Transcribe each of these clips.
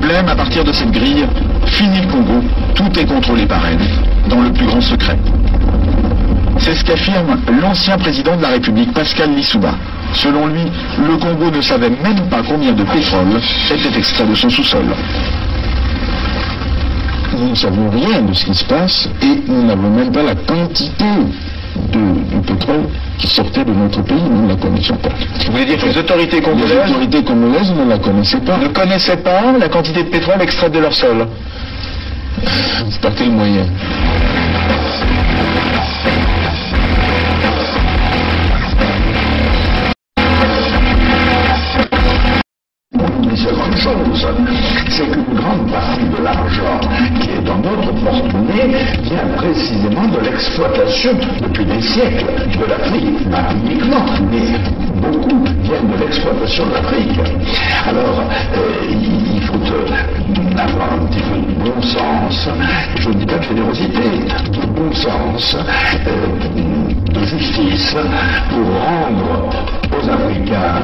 Blême, à partir de cette grille, fini le Congo, tout est contrôlé par elle, dans le plus grand secret. C'est ce qu'affirme l'ancien président de la République, Pascal Lissouba. Selon lui, le Congo ne savait même pas combien de pétrole était extrait de son sous-sol. Nous ne savons rien de ce qui se passe et nous n'avons même pas la quantité du pétrole qui sortait de notre pays, nous ne la connaissions pas. Vous voulez dire que les autorités congolaises ne la connaissaient pas. Ne connaissaient pas la quantité de pétrole extraite de leur sol? Par quel moyen? Une seconde chose, c'est qu'une grande partie de l'argent qui est dans notre porte-monnaie vient précisément de l'exploitation depuis des siècles de l'Afrique, pas uniquement, mais beaucoup viennent de l'exploitation de l'Afrique. Alors, il faut avoir un petit peu de bon sens, je ne dis pas de générosité, de bon sens, de justice, pour rendre aux Africains,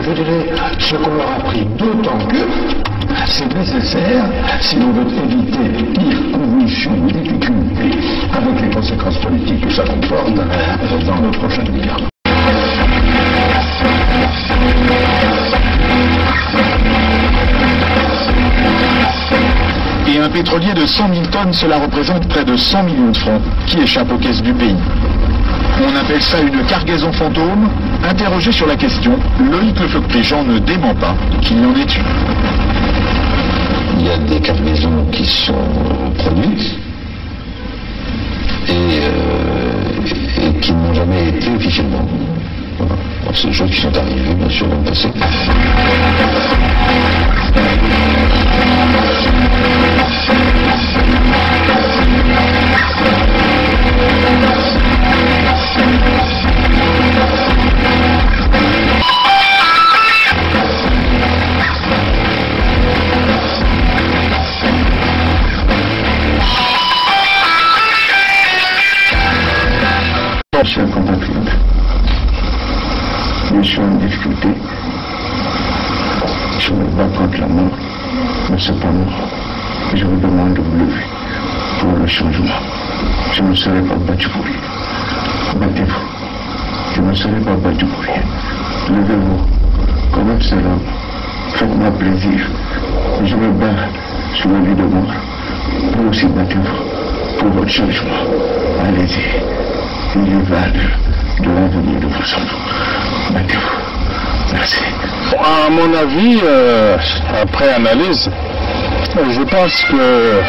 je dirais, ce qu'on leur a pris, d'autant que c'est nécessaire si l'on veut éviter les pires convulsions, difficultés, avec les conséquences politiques que ça comporte dans le prochain guerre. Et un pétrolier de 100 000 tonnes, cela représente près de 100 millions de francs qui échappent aux caisses du pays. On appelle ça une cargaison fantôme. Interrogé sur la question, Loïc Lefeuc-Pléjean ne dément pas qu'il y en ait une. Il y a des cargaisons qui sont produites et qui n'ont jamais été officiellement. Voilà. C'est des choses qui sont arrivées, bien sûr, dans le passé. Je suis un compatriote. Je suis en difficulté. Je me bats contre la mort, mais cependant, je vous demande de vous lever pour le changement. Je ne serai pas battu pour rien. Battez-vous. Je ne serai pas battu pour rien. Levez-vous comme un seul homme. Faites-moi plaisir. Je me bats sur la vie de mort. Vous aussi battez-vous pour votre changement. Allez-y. Il y va de l'avenir de vos enfants. Battez-vous. Merci. À mon avis, après analyse, je pense que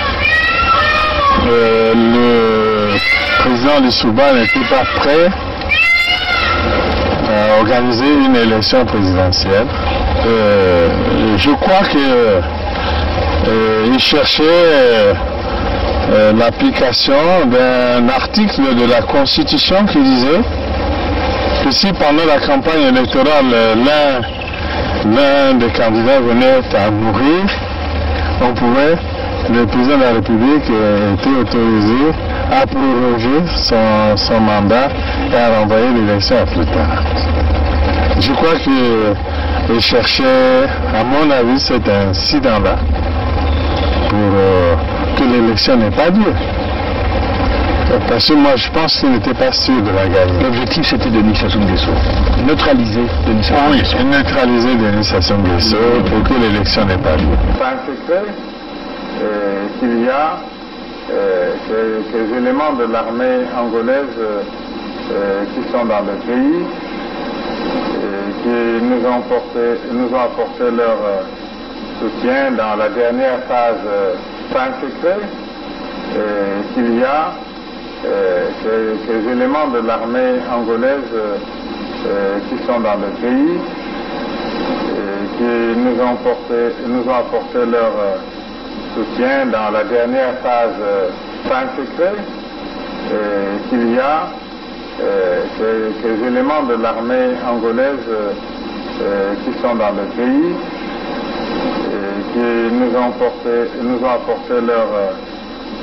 le président Lissouba n'était pas prêt à organiser une élection présidentielle. Je crois qu'il cherchait l'application d'un article de la Constitution qui disait que si pendant la campagne électorale l'un des candidats venait à mourir, le président de la République était autorisé à proroger son mandat et à renvoyer l'élection à plus tard. Je crois qu'il cherchait, à mon avis, cet incident-là pour que l'élection n'ait pas lieu. Parce que moi, je pense qu'il n'était pas sûr de la gagner. L'objectif, c'était Denis Sassou Nguesso. Neutraliser Denis Sassou Nguesso. Oui, neutraliser Denis Sassou Nguesso pour que l'élection n'ait pas lieu. C'est un secret qu'il y a ces éléments de l'armée angolaise qui sont dans le pays, qui nous ont apporté leur soutien dans la dernière phase. C'est un secret qu'il y a ces éléments de l'armée angolaise qui sont dans le pays, qui nous ont apporté leur soutien dans la dernière phase. C'est un secret qu'il y a ces éléments de l'armée angolaise qui sont dans le pays, qui nous ont apporté leur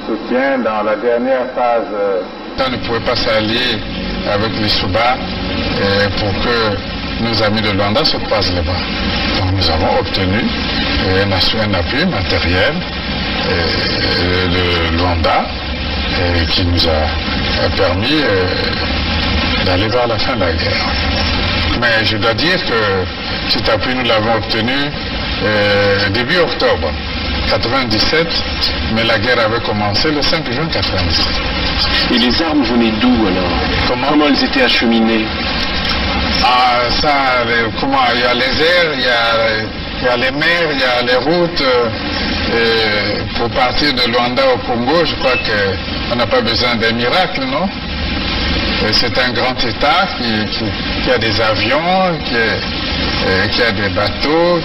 soutien dans la dernière phase. On ne pouvait pas s'allier avec les Souba pour que nos amis de Luanda se croisent les bras. Donc nous avons obtenu un appui matériel de Luanda qui nous a permis d'aller vers la fin de la guerre. Mais je dois dire que cet appui, nous l'avons obtenu début octobre 1997, mais la guerre avait commencé le 5 juin 1997. Et les armes venaient d'où alors? Comment elles étaient acheminées? Il y a les airs, il y a les mers, il y a les routes. Pour partir de Luanda au Congo, je crois qu'on n'a pas besoin d'un miracle, non? C'est un grand État qui a des avions, qui a des bateaux,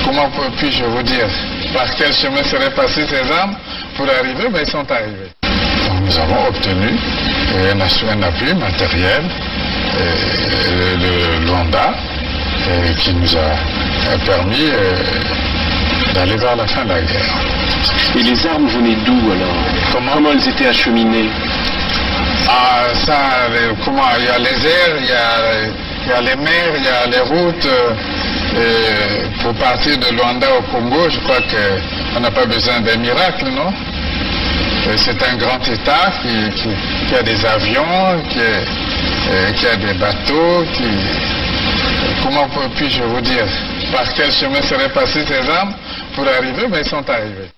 comment puis-je vous dire? Par quel chemin seraient passées ces armes pour arriver? Ben, ils sont arrivés. Donc, nous avons obtenu un appui matériel de Luanda qui nous a permis d'aller vers la fin de la guerre. Et les armes venaient d'où alors? Comment elles étaient acheminées? Il y a les airs, il y a les mers, il y a les routes. Pour partir de Luanda au Congo, je crois qu'on n'a pas besoin d'un miracle, non? C'est un grand État qui a des avions, qui a des bateaux, comment puis-je vous dire? Par quel chemin seraient passées ces armes pour arriver? Ben, ils sont arrivés.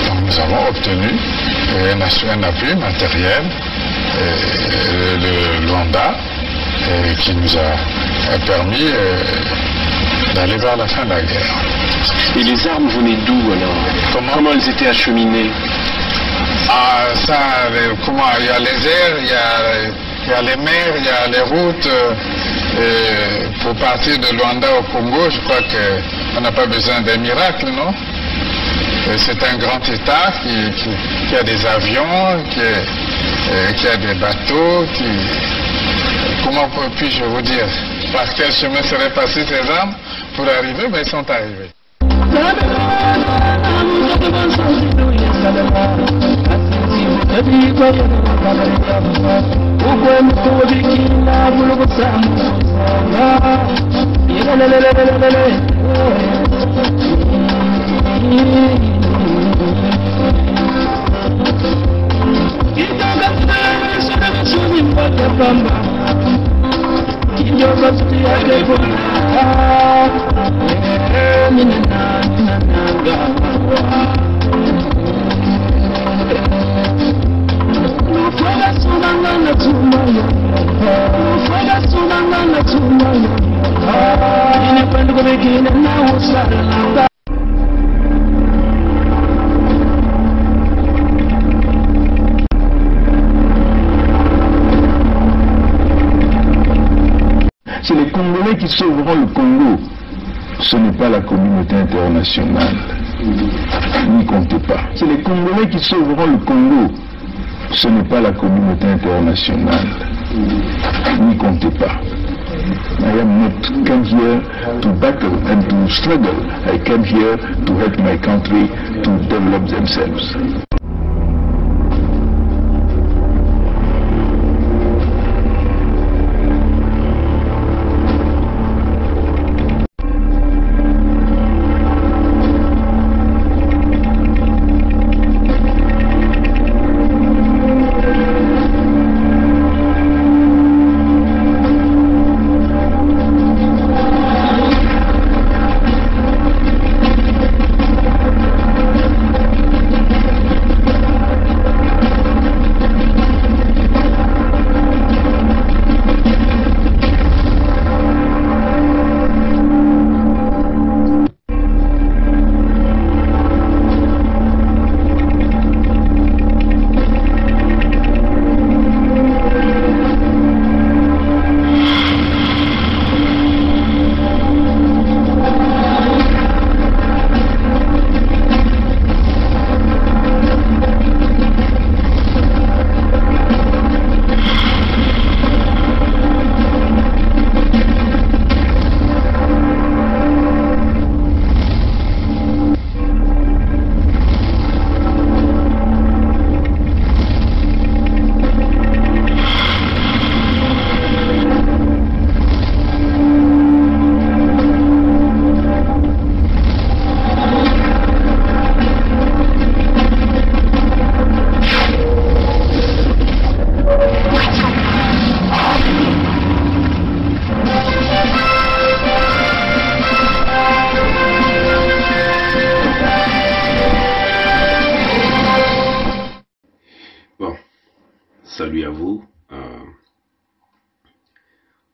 Donc nous avons obtenu un appui matériel de Luanda qui nous a permis d'aller vers la fin de la guerre. Et les armes venaient d'où alors? Comment elles étaient acheminées? Il y a les airs, il y a les mers, il y a les routes. Pour partir de Luanda au Congo, je crois qu'on n'a pas besoin d'un miracle, non? C'est un grand État qui a des avions, qui a des bateaux, comment puis-je vous dire? Par quel chemin seraient passées ces armes pour arriver? Ben, ils sont arrivés. C'est les Congolais qui sauveront le Congo. Ce n'est pas la communauté internationale. N'y comptez pas. C'est les Congolais qui sauveront le Congo. Ce n'est pas la communauté internationale. N'y comptez pas. I am not come here to battle and to struggle. I came here to help my country to develop themselves.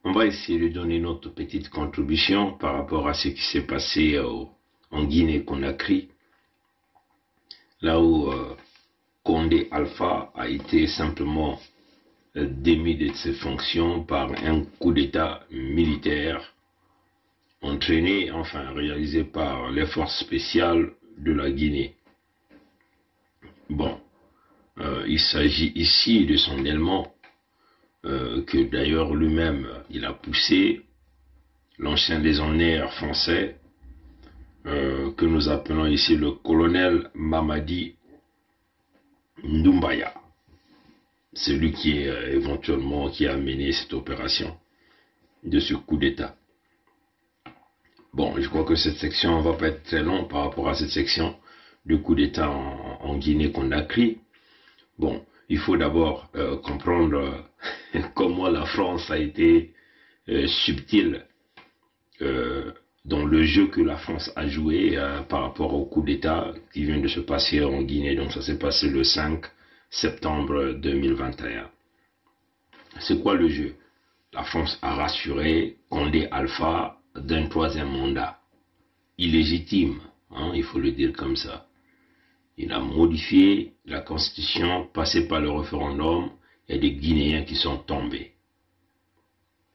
On va essayer de donner notre petite contribution par rapport à ce qui s'est passé en Guinée-Conakry, là où Condé Alpha a été simplement démis de ses fonctions par un coup d'État militaire entraîné, enfin réalisé par les forces spéciales de la Guinée. Bon, il s'agit ici de son élément que d'ailleurs lui-même il a poussé, l'ancien légionnaire français que nous appelons ici le colonel Mamadi Doumbouya. C'est lui qui est éventuellement qui a mené cette opération de ce coup d'État. Bon, je crois que cette section ne va pas être très longue par rapport à cette section de coup d'État en Guinée-Conakry. Bon, il faut d'abord comprendre comment la France a été subtile dans le jeu que la France a joué par rapport au coup d'État qui vient de se passer en Guinée. Donc ça s'est passé le 5 septembre 2021. C'est quoi le jeu? La France a rassuré Condé Alpha d'un troisième mandat. Illégitime, hein, il faut le dire comme ça. Il a modifié la constitution, passé par le référendum, et des Guinéens qui sont tombés.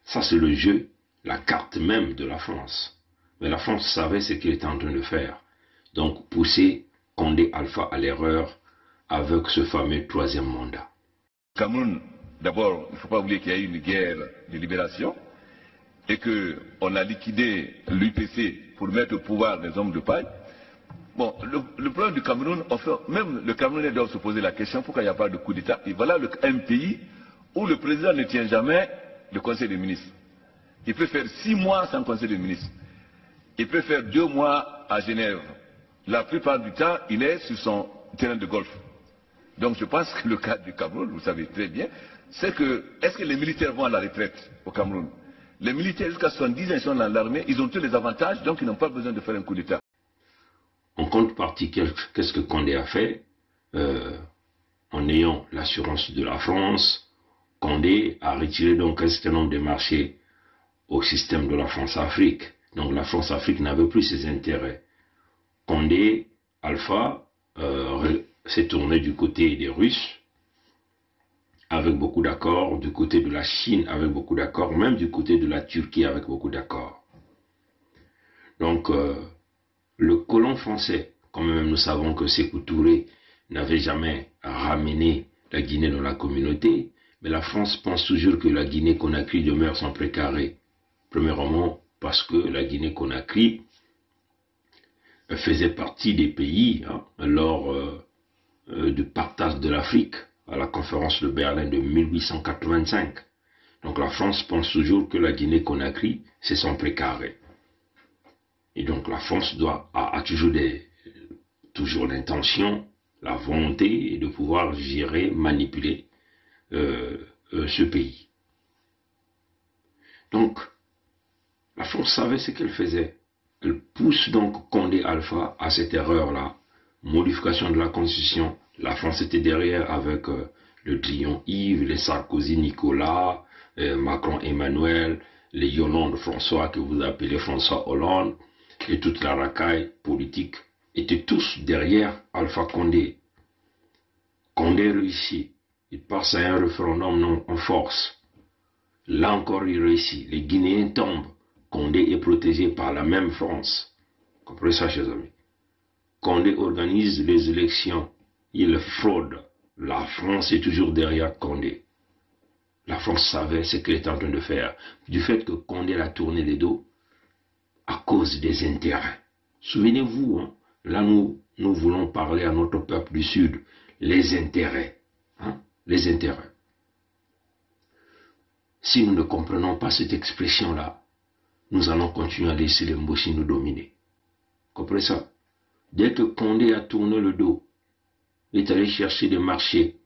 Ça c'est le jeu, la carte même de la France. Mais la France savait ce qu'elle était en train de faire. Donc pousser Condé Alpha à l'erreur avec ce fameux troisième mandat. Cameroun, d'abord, il ne faut pas oublier qu'il y a eu une guerre de libération et qu'on a liquidé l'UPC pour mettre au pouvoir des hommes de paille. Bon, le problème du Cameroun, même le Camerounais doit se poser la question pourquoi il n'y a pas de coup d'État. Et voilà un pays où le président ne tient jamais le Conseil des ministres. Il peut faire 6 mois sans Conseil des ministres. Il peut faire 2 mois à Genève. La plupart du temps, il est sur son terrain de golf. Donc je pense que le cas du Cameroun, vous savez très bien, c'est que, est-ce que les militaires vont à la retraite au Cameroun? Les militaires jusqu'à 70 ans, ils sont dans l'armée, ils ont tous les avantages, donc ils n'ont pas besoin de faire un coup d'État. En contrepartie, qu'est-ce que Condé a fait? En ayant l'assurance de la France, Condé a retiré donc un certain nombre de marchés au système de la France-Afrique. Donc la France-Afrique n'avait plus ses intérêts. Condé Alpha s'est tourné du côté des Russes, avec beaucoup d'accords, du côté de la Chine avec beaucoup d'accords, même du côté de la Turquie avec beaucoup d'accords. Donc le colon français, comme même nous savons que Sékou Touré n'avait jamais ramené la Guinée dans la communauté, mais la France pense toujours que la Guinée-Conakry demeure son précaré. Premièrement, parce que la Guinée-Conakry faisait partie des pays lors du partage de l'Afrique à la conférence de Berlin de 1885. Donc la France pense toujours que la Guinée-Conakry, c'est son précaré. Et donc la France a toujours l'intention, la volonté de pouvoir gérer, manipuler ce pays. Donc, la France savait ce qu'elle faisait. Elle pousse donc Condé Alpha à cette erreur-là. Modification de la Constitution. La France était derrière avec le Drillon Yves, les Sarkozy Nicolas, Macron Emmanuel, les Hollande François que vous appelez François Hollande, et toute la racaille politique étaient tous derrière Alpha Condé. Condé réussit. Il passe à un référendum non en force. Là encore il réussit. Les Guinéens tombent. Condé est protégé par la même France. Comprenez ça, chers amis. Condé organise les élections. Il fraude. La France est toujours derrière Condé. La France savait ce qu'elle était en train de faire. Du fait que Condé a tourné les dos à cause des intérêts. Souvenez-vous, hein, là nous voulons parler à notre peuple du Sud. Les intérêts. Hein, les intérêts. Si nous ne comprenons pas cette expression-là, nous allons continuer à laisser les Mboshi nous dominer. Comprenez ça? Dès que Condé a tourné le dos, il est allé chercher des marchés,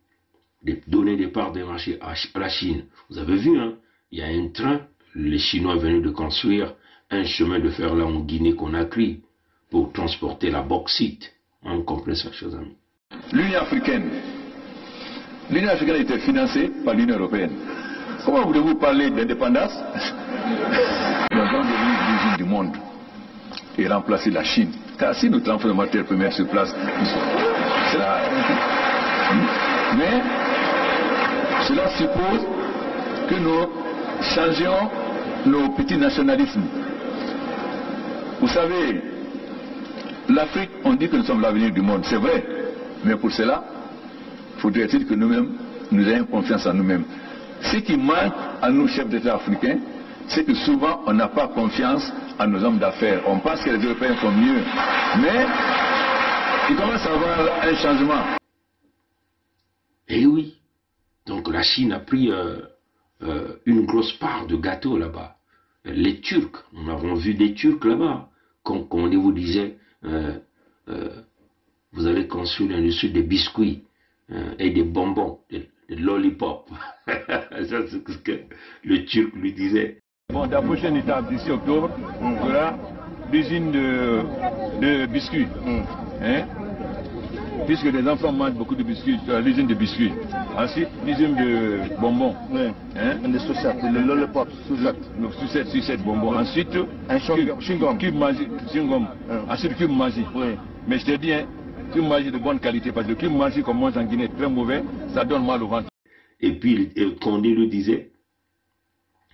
donner des parts des marchés à la Chine. Vous avez vu, hein? Il y a un train, les Chinois venaient de construire un chemin de fer là en Guinée-Conakry pour transporter la bauxite. On comprend ça, chers amis. L'Union africaine était financée par l'Union européenne. Comment voulez-vous parler d'indépendance? Nous avons devenu l'usine du monde et remplacer la Chine. Car si nous transformons les matières premières sur place, mais cela suppose que nous changions nos petits nationalismes. Vous savez, l'Afrique, on dit que nous sommes l'avenir du monde, c'est vrai, mais pour cela, faudrait-il que nous-mêmes, nous ayons confiance en nous-mêmes. Ce qui manque à nous, chefs d'État africains, c'est que souvent, on n'a pas confiance à nos hommes d'affaires. On pense que les Européens font mieux, mais il commence à y avoir un changement. Eh oui, donc la Chine a pris une grosse part de gâteau là-bas. Les Turcs, nous avons vu des Turcs là-bas, quand on vous disait, vous allez construire l'industrie des biscuits et des bonbons, des lollipops. Ça, c'est ce que le Turc lui disait. Bon, la prochaine étape, d'ici octobre, on aura l'usine de biscuits. Hein? Puisque les enfants mangent beaucoup de biscuits, l'usine de biscuits. Ensuite, l'usine de bonbons. Oui. Hein? Des sucettes, le lollipop, sucettes. Donc, sucettes, bonbons. Ensuite, un chewing-gum. Cube magique, chewing-gum. Ensuite, cube magique. Oui. Mais je te dis, hein, cube magique de bonne qualité, parce que le cube magique, comme moi en Guinée, est très mauvais, ça donne mal au ventre. Et puis, Condé lui disait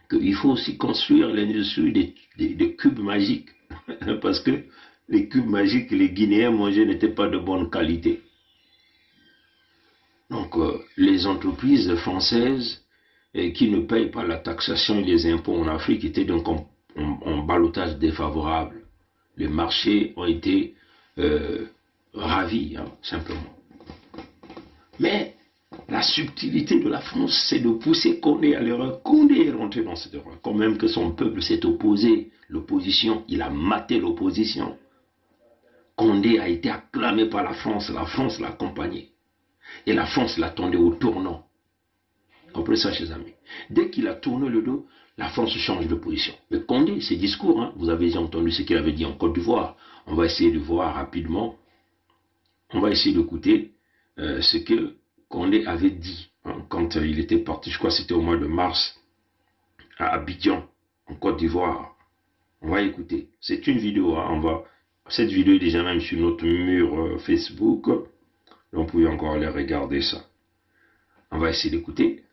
qu'il faut aussi construire l'industrie des cubes magiques. Parce que les cubes magiques que les Guinéens mangeaient n'étaient pas de bonne qualité. Donc, les entreprises françaises qui ne payent pas la taxation et les impôts en Afrique étaient donc en ballottage défavorable. Les marchés ont été ravis, hein, simplement. Mais la subtilité de la France, c'est de pousser Condé à l'erreur. Condé est rentré dans cette erreur. Quand même que son peuple s'est opposé, l'opposition, il a maté l'opposition. Condé a été acclamé par la France l'a accompagné. Et la France l'attendait au tournant. Comprenez ça, chers amis. Dès qu'il a tourné le dos, la France change de position. Mais Condé, ses discours, hein, vous avez entendu ce qu'il avait dit en Côte d'Ivoire. On va essayer de voir rapidement, on va essayer d'écouter ce que Condé avait dit hein, quand il était parti, je crois que c'était au mois de mars, à Abidjan, en Côte d'Ivoire. On va écouter. C'est une vidéo, hein, cette vidéo est déjà même sur notre mur Facebook. Donc, vous pouvez encore aller regarder ça. On va essayer d'écouter.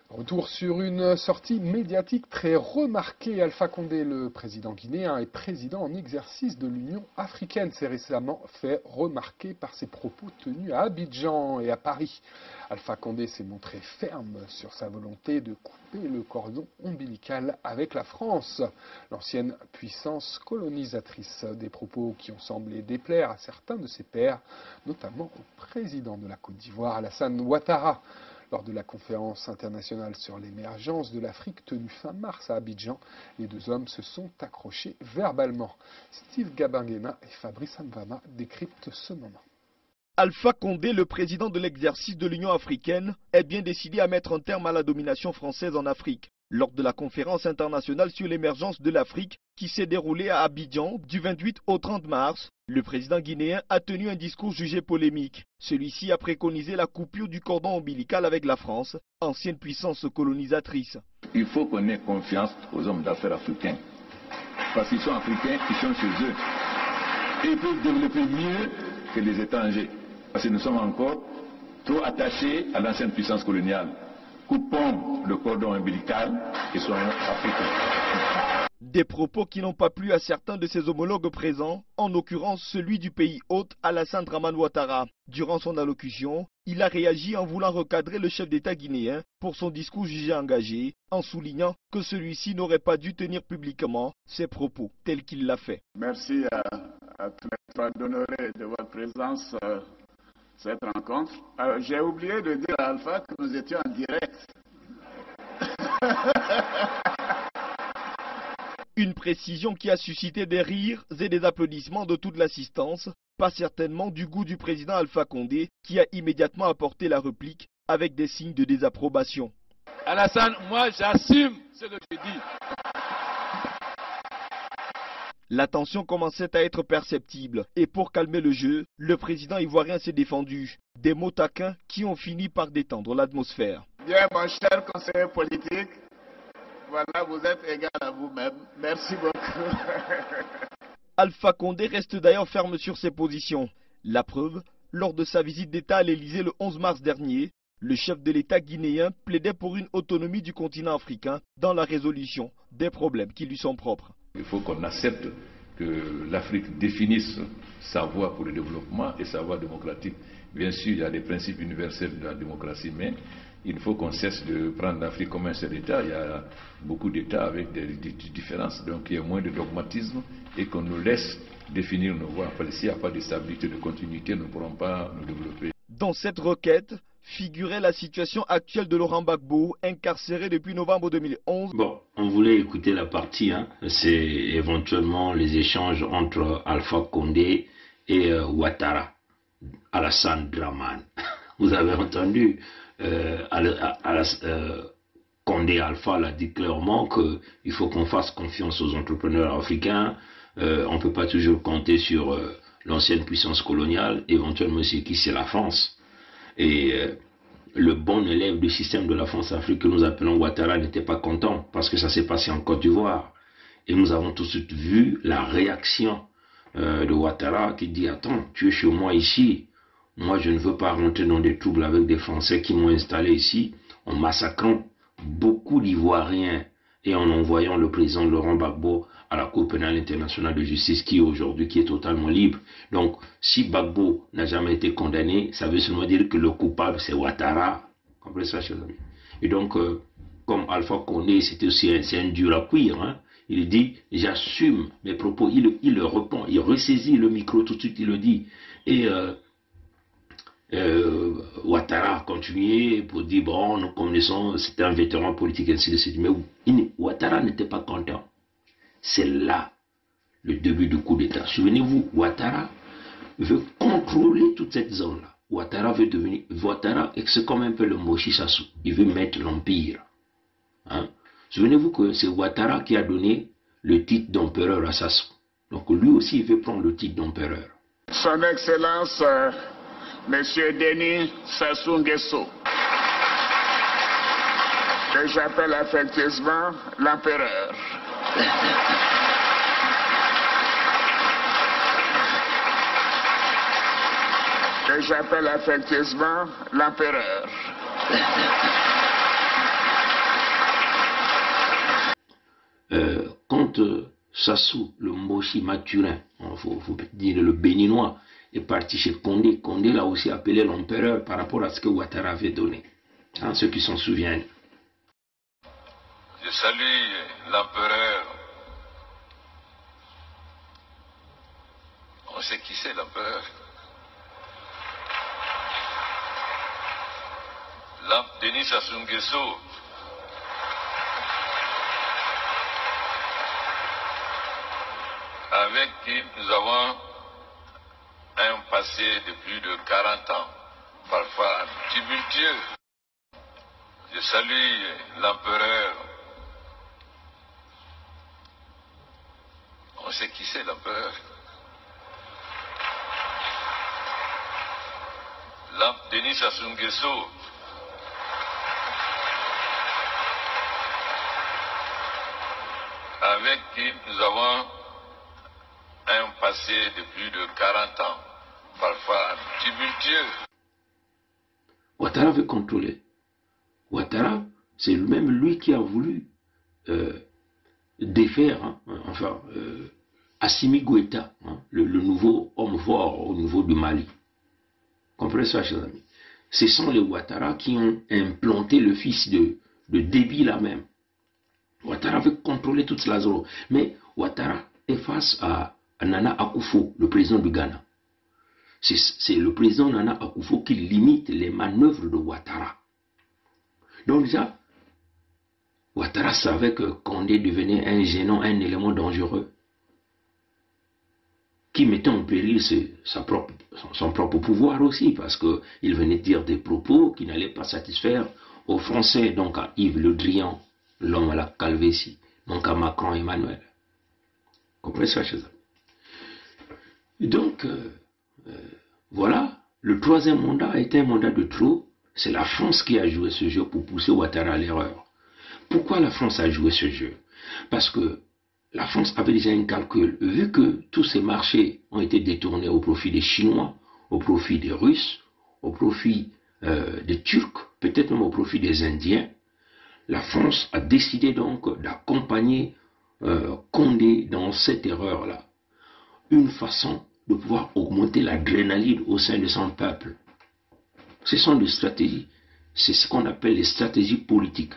Retour sur une sortie médiatique très remarquée. Alpha Condé, le président guinéen et président en exercice de l'Union africaine, s'est récemment fait remarquer par ses propos tenus à Abidjan et à Paris. Alpha Condé s'est montré ferme sur sa volonté de couper le cordon ombilical avec la France, l'ancienne puissance colonisatrice. Des propos qui ont semblé déplaire à certains de ses pairs, notamment au président de la Côte d'Ivoire, Alassane Ouattara. Lors de la conférence internationale sur l'émergence de l'Afrique tenue fin mars à Abidjan, les deux hommes se sont accrochés verbalement. Steve Gabangena et Fabrice Mvama décryptent ce moment. Alpha Condé, le président de l'exercice de l'Union africaine, est bien décidé à mettre un terme à la domination française en Afrique. Lors de la conférence internationale sur l'émergence de l'Afrique qui s'est déroulée à Abidjan du 28 au 30 mars, le président guinéen a tenu un discours jugé polémique. Celui-ci a préconisé la coupure du cordon ombilical avec la France, ancienne puissance colonisatrice. Il faut qu'on ait confiance aux hommes d'affaires africains. Parce qu'ils sont africains, ils sont chez eux. Et ils peuvent développer mieux que les étrangers. Parce que nous sommes encore trop attachés à l'ancienne puissance coloniale. Coupons le cordon ombilical et soyons africains. Des propos qui n'ont pas plu à certains de ses homologues présents, en l'occurrence celui du pays hôte Alassane Dramane Ouattara. Durant son allocution, il a réagi en voulant recadrer le chef d'État guinéen pour son discours jugé engagé, en soulignant que celui-ci n'aurait pas dû tenir publiquement ses propos tels qu'il l'a fait. Merci à tous les trois d'honorer de votre présence cette rencontre. J'ai oublié de dire à Alpha que nous étions en direct. Une précision qui a suscité des rires et des applaudissements de toute l'assistance, pas certainement du goût du président Alpha Condé, qui a immédiatement apporté la réplique avec des signes de désapprobation. Alassane, moi j'assume ce que je dis. La tension commençait à être perceptible et pour calmer le jeu, le président ivoirien s'est défendu. Des mots taquins qui ont fini par détendre l'atmosphère. Bien, mon cher conseiller politique, voilà, vous êtes égal à vous-même. Merci beaucoup. Alpha Condé reste d'ailleurs ferme sur ses positions. La preuve, lors de sa visite d'État à l'Élysée le 11 mars dernier, le chef de l'État guinéen plaidait pour une autonomie du continent africain dans la résolution des problèmes qui lui sont propres. Il faut qu'on accepte que l'Afrique définisse sa voie pour le développement et sa voie démocratique. Bien sûr, il y a des principes universels de la démocratie, mais il faut qu'on cesse de prendre l'Afrique comme un seul État. Il y a beaucoup d'États avec des différences, donc il y a moins de dogmatisme et qu'on nous laisse définir nos voies. S'il n'y a pas de stabilité, de continuité, nous ne pourrons pas nous développer. Dans cette requête figurait la situation actuelle de Laurent Gbagbo, incarcéré depuis novembre 2011. Bon, on voulait écouter la partie, c'est éventuellement les échanges entre Alpha Condé et Ouattara, Alassane Dramane. Vous avez entendu, Condé Alpha l'a dit clairement qu'il faut qu'on fasse confiance aux entrepreneurs africains. On ne peut pas toujours compter sur l'ancienne puissance coloniale, éventuellement c'est qui? C'est la France. Et le bon élève du système de la France-Afrique que nous appelons Ouattara n'était pas content parce que ça s'est passé en Côte d'Ivoire. Et nous avons tout de suite vu la réaction de Ouattara qui dit « Attends, tu es chez moi ici, moi je ne veux pas rentrer dans des troubles avec des Français qui m'ont installé ici en massacrant beaucoup d'Ivoiriens et en envoyant le président Laurent Gbagbo à la Cour pénale internationale de justice qui aujourd'hui est totalement libre. » Donc, si Gbagbo n'a jamais été condamné, ça veut seulement dire que le coupable c'est Ouattara. Comprenez ça, chers amis? Et donc, comme Alpha Condé, c'est un dur à cuire, il dit, j'assume mes propos, il le répond, il ressaisit le micro tout de suite, il le dit. Et Ouattara a continué pour dire, bon, nous connaissons, c'était un vétéran politique, ainsi de suite. Mais Ouattara n'était pas content. C'est là le début du coup d'État. Souvenez-vous, Ouattara veut contrôler toute cette zone-là. Ouattara veut devenir... Ouattara, c'est comme un peu le Moshi Sassou. Il veut mettre l'empire. Souvenez-vous que c'est Ouattara qui a donné le titre d'empereur à Sassou. Donc lui aussi, il veut prendre le titre d'empereur. Son Excellence, Monsieur Denis Sassou Nguesso, que j'appelle affectueusement l'empereur. Que j'appelle affectueusement l'empereur. Quand Sassou, le Moshi Maturin, il faut dire le béninois, est parti chez Condé, Condé l'a aussi appelé l'empereur par rapport à ce que Ouattara avait donné. Ceux qui s'en souviennent. Je salue l'empereur. On sait qui c'est l'empereur. Denis Sassou Nguesso. Avec qui nous avons un passé de plus de 40 ans, parfois tumultueux. Je salue l'empereur. On sait qui c'est l'empereur. Denis Sassou Nguesso. Avec qui nous avons un passé de plus de 40 ans, parfois tumultueux. Ouattara veut contrôler. Ouattara, c'est même lui qui a voulu défaire, Assimi Goïta, le nouveau homme fort au niveau du Mali. Comprenez ça, chers amis? Ce sont les Ouattara qui ont implanté le fils de Déby là même. Ouattara veut contrôler toute la zone. Mais Ouattara est face à Nana Akufo, le président du Ghana. C'est le président Nana Akufo qui limite les manœuvres de Ouattara. Donc déjà, Ouattara savait que Condé devenait un gênant, un élément dangereux, qui mettait en péril son propre pouvoir aussi, parce qu'il venait dire des propos qui n'allaient pas satisfaire aux Français, donc à Yves Le Drian, l'homme à la calvétie, donc à Macron Emmanuel. Comprenez ça, chers amis? Et donc, voilà, le troisième mandat a été un mandat de trop. C'est la France qui a joué ce jeu pour pousser Ouattara à l'erreur. Pourquoi la France a joué ce jeu? Parce que la France avait déjà un calcul. Vu que tous ces marchés ont été détournés au profit des Chinois, au profit des Russes, au profit des Turcs, peut-être même au profit des Indiens, la France a décidé donc d'accompagner Condé dans cette erreur-là. Une façon de pouvoir augmenter l'adrénaline au sein de son peuple. Ce sont des stratégies. C'est ce qu'on appelle les stratégies politiques.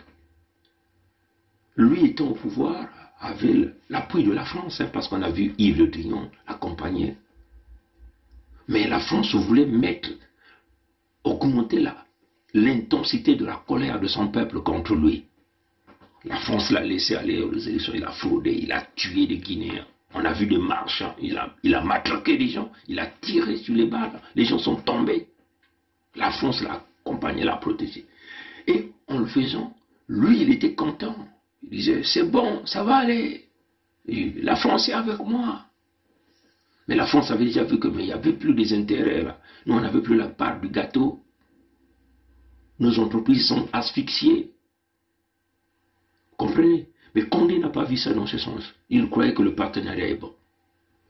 Lui étant au pouvoir, avait l'appui de la France, parce qu'on a vu Yves Le Drian l'accompagner. Mais la France voulait augmenter l'intensité de la colère de son peuple contre lui. La France l'a laissé aller aux élections, il a fraudé, il a tué des Guinéens. On a vu des marchands, il a matraqué des gens, il a tiré sur les balles, les gens sont tombés. La France l'a accompagné, l'a protégé. Et en le faisant, lui, il était content. Il disait, c'est bon, ça va aller. Et la France est avec moi. Mais la France avait déjà vu qu'il n'y avait plus des intérêts là. Nous, on n'avait plus la part du gâteau. Nos entreprises sont asphyxiées. Comprenez? Mais Condé n'a pas vu ça dans ce sens. Il croyait que le partenariat est bon.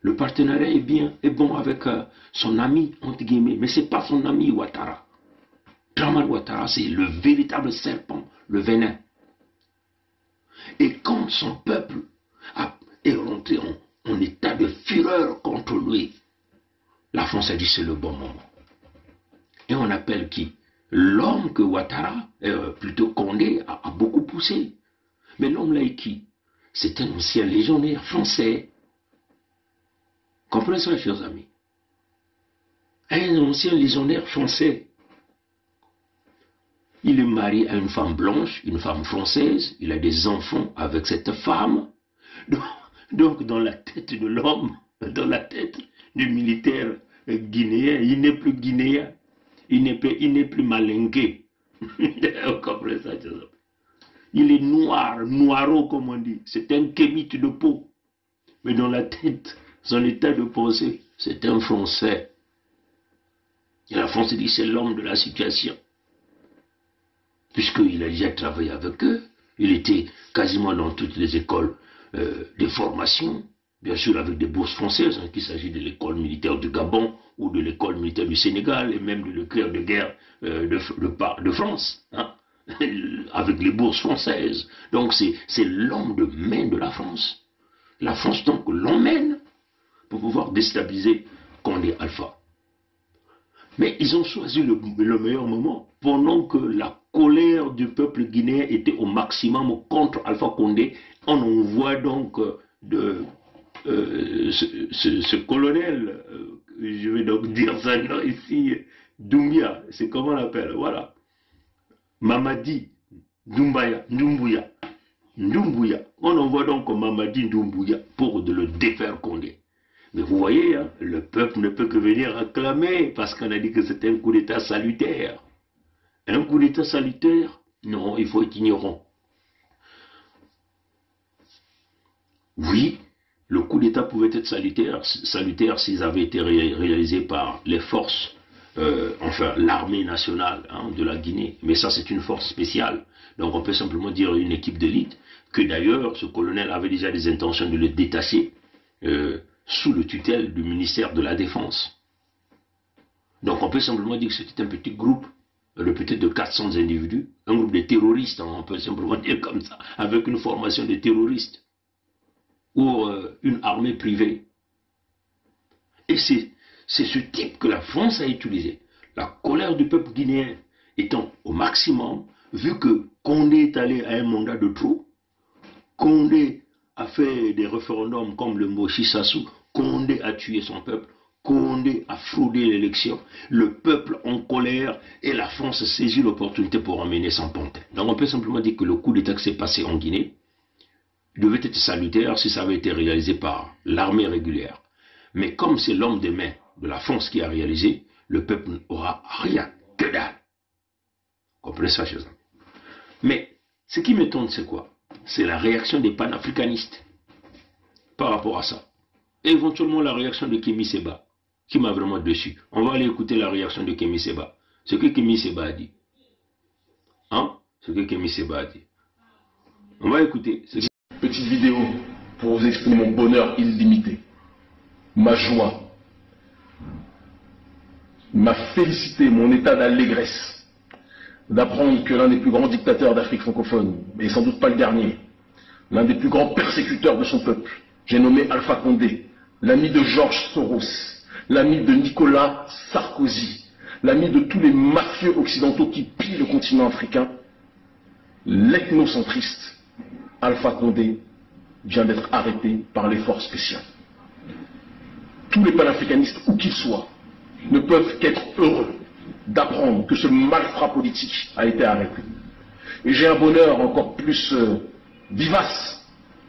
Le partenariat est bon avec son ami, entre guillemets, mais ce n'est pas son ami Ouattara. Dramane Ouattara, c'est le véritable serpent, le venin. Et quand son peuple est rentré en état de fureur contre lui, la France a dit c'est le bon moment. Et on appelle qui? L'homme que Ouattara, plutôt Condé, a beaucoup poussé. Mais l'homme là est qui? C'est un ancien légionnaire français. Comprenez ça, chers amis? Un ancien légionnaire français. Il est marié à une femme blanche, une femme française. Il a des enfants avec cette femme. Donc dans la tête de l'homme, dans la tête du militaire guinéen, il n'est plus guinéen. Il n'est plus malingué. Vous comprenez ça, chers amis? Il est noir, noiro comme on dit. C'est un kémite de peau. Mais dans la tête, son état de pensée, c'est un Français. Et la France dit c'est l'homme de la situation. Puisqu'il a déjà travaillé avec eux, il était quasiment dans toutes les écoles de formation, bien sûr avec des bourses françaises, qu'il s'agit de l'école militaire du Gabon ou de l'école militaire du Sénégal et même de l'école de guerre de France. Hein. Avec les bourses françaises. Donc c'est l'homme de main de la France. La France donc l'emmène pour pouvoir déstabiliser Condé Alpha. Mais ils ont choisi le meilleur moment pendant que la colère du peuple guinéen était au maximum contre Alpha Condé. On envoie donc ce colonel, je vais donc dire ça ici, Doumbia, c'est comment on l'appelle, voilà. Mamadi Doumbouya. On envoie donc Mamadi Doumbouya pour le défaire Condé. Mais vous voyez, hein, le peuple ne peut que venir acclamer parce qu'on a dit que c'était un coup d'État salutaire. Un coup d'État salutaire? Non, il faut être ignorant. Oui, le coup d'État pouvait être salutaire s'ils avaient été réalisés par les forces enfin l'armée nationale de la Guinée, mais ça c'est une force spéciale, donc on peut simplement dire une équipe d'élite, que d'ailleurs ce colonel avait déjà des intentions de le détacher sous le tutelle du ministère de la Défense. Donc on peut simplement dire que c'était un petit groupe, peut-être de 400 individus, un groupe de terroristes, on peut simplement dire comme ça, avec une formation de terroristes, ou une armée privée. Et c'est ce type que la France a utilisé. La colère du peuple guinéen étant au maximum, vu que Condé est allé à un mandat de trop, Condé a fait des référendums comme le Moshi Sassou, Condé a tué son peuple, Condé a fraudé l'élection, le peuple en colère, et la France saisit l'opportunité pour emmener son pantin. Donc on peut simplement dire que le coup d'État qui s'est passé en Guinée devait être salutaire si ça avait été réalisé par l'armée régulière. Mais comme c'est l'homme des mains de la France qui a réalisé, le peuple n'aura rien, que dalle. Comprenez ça, chers amis. Mais ce qui m'étonne, c'est quoi? C'est la réaction des panafricanistes par rapport à ça. Et éventuellement la réaction de Kémy Séba, qui m'a vraiment déçu. On va aller écouter la réaction de Kémy Séba. Ce que Kémy Séba a dit. Hein? Ce que Kémy Séba a dit. On va écouter. Petite vidéo pour vous exprimer mon bonheur illimité, ma joie, ma félicité, mon état d'allégresse d'apprendre que l'un des plus grands dictateurs d'Afrique francophone, et sans doute pas le dernier, l'un des plus grands persécuteurs de son peuple, j'ai nommé Alpha Condé, l'ami de Georges Soros, l'ami de Nicolas Sarkozy, l'ami de tous les mafieux occidentaux qui pillent le continent africain, l'ethnocentriste Alpha Condé vient d'être arrêté par les forces spéciales. Tous les panafricanistes, où qu'ils soient, ne peuvent qu'être heureux d'apprendre que ce malfrat politique a été arrêté. Et j'ai un bonheur encore plus vivace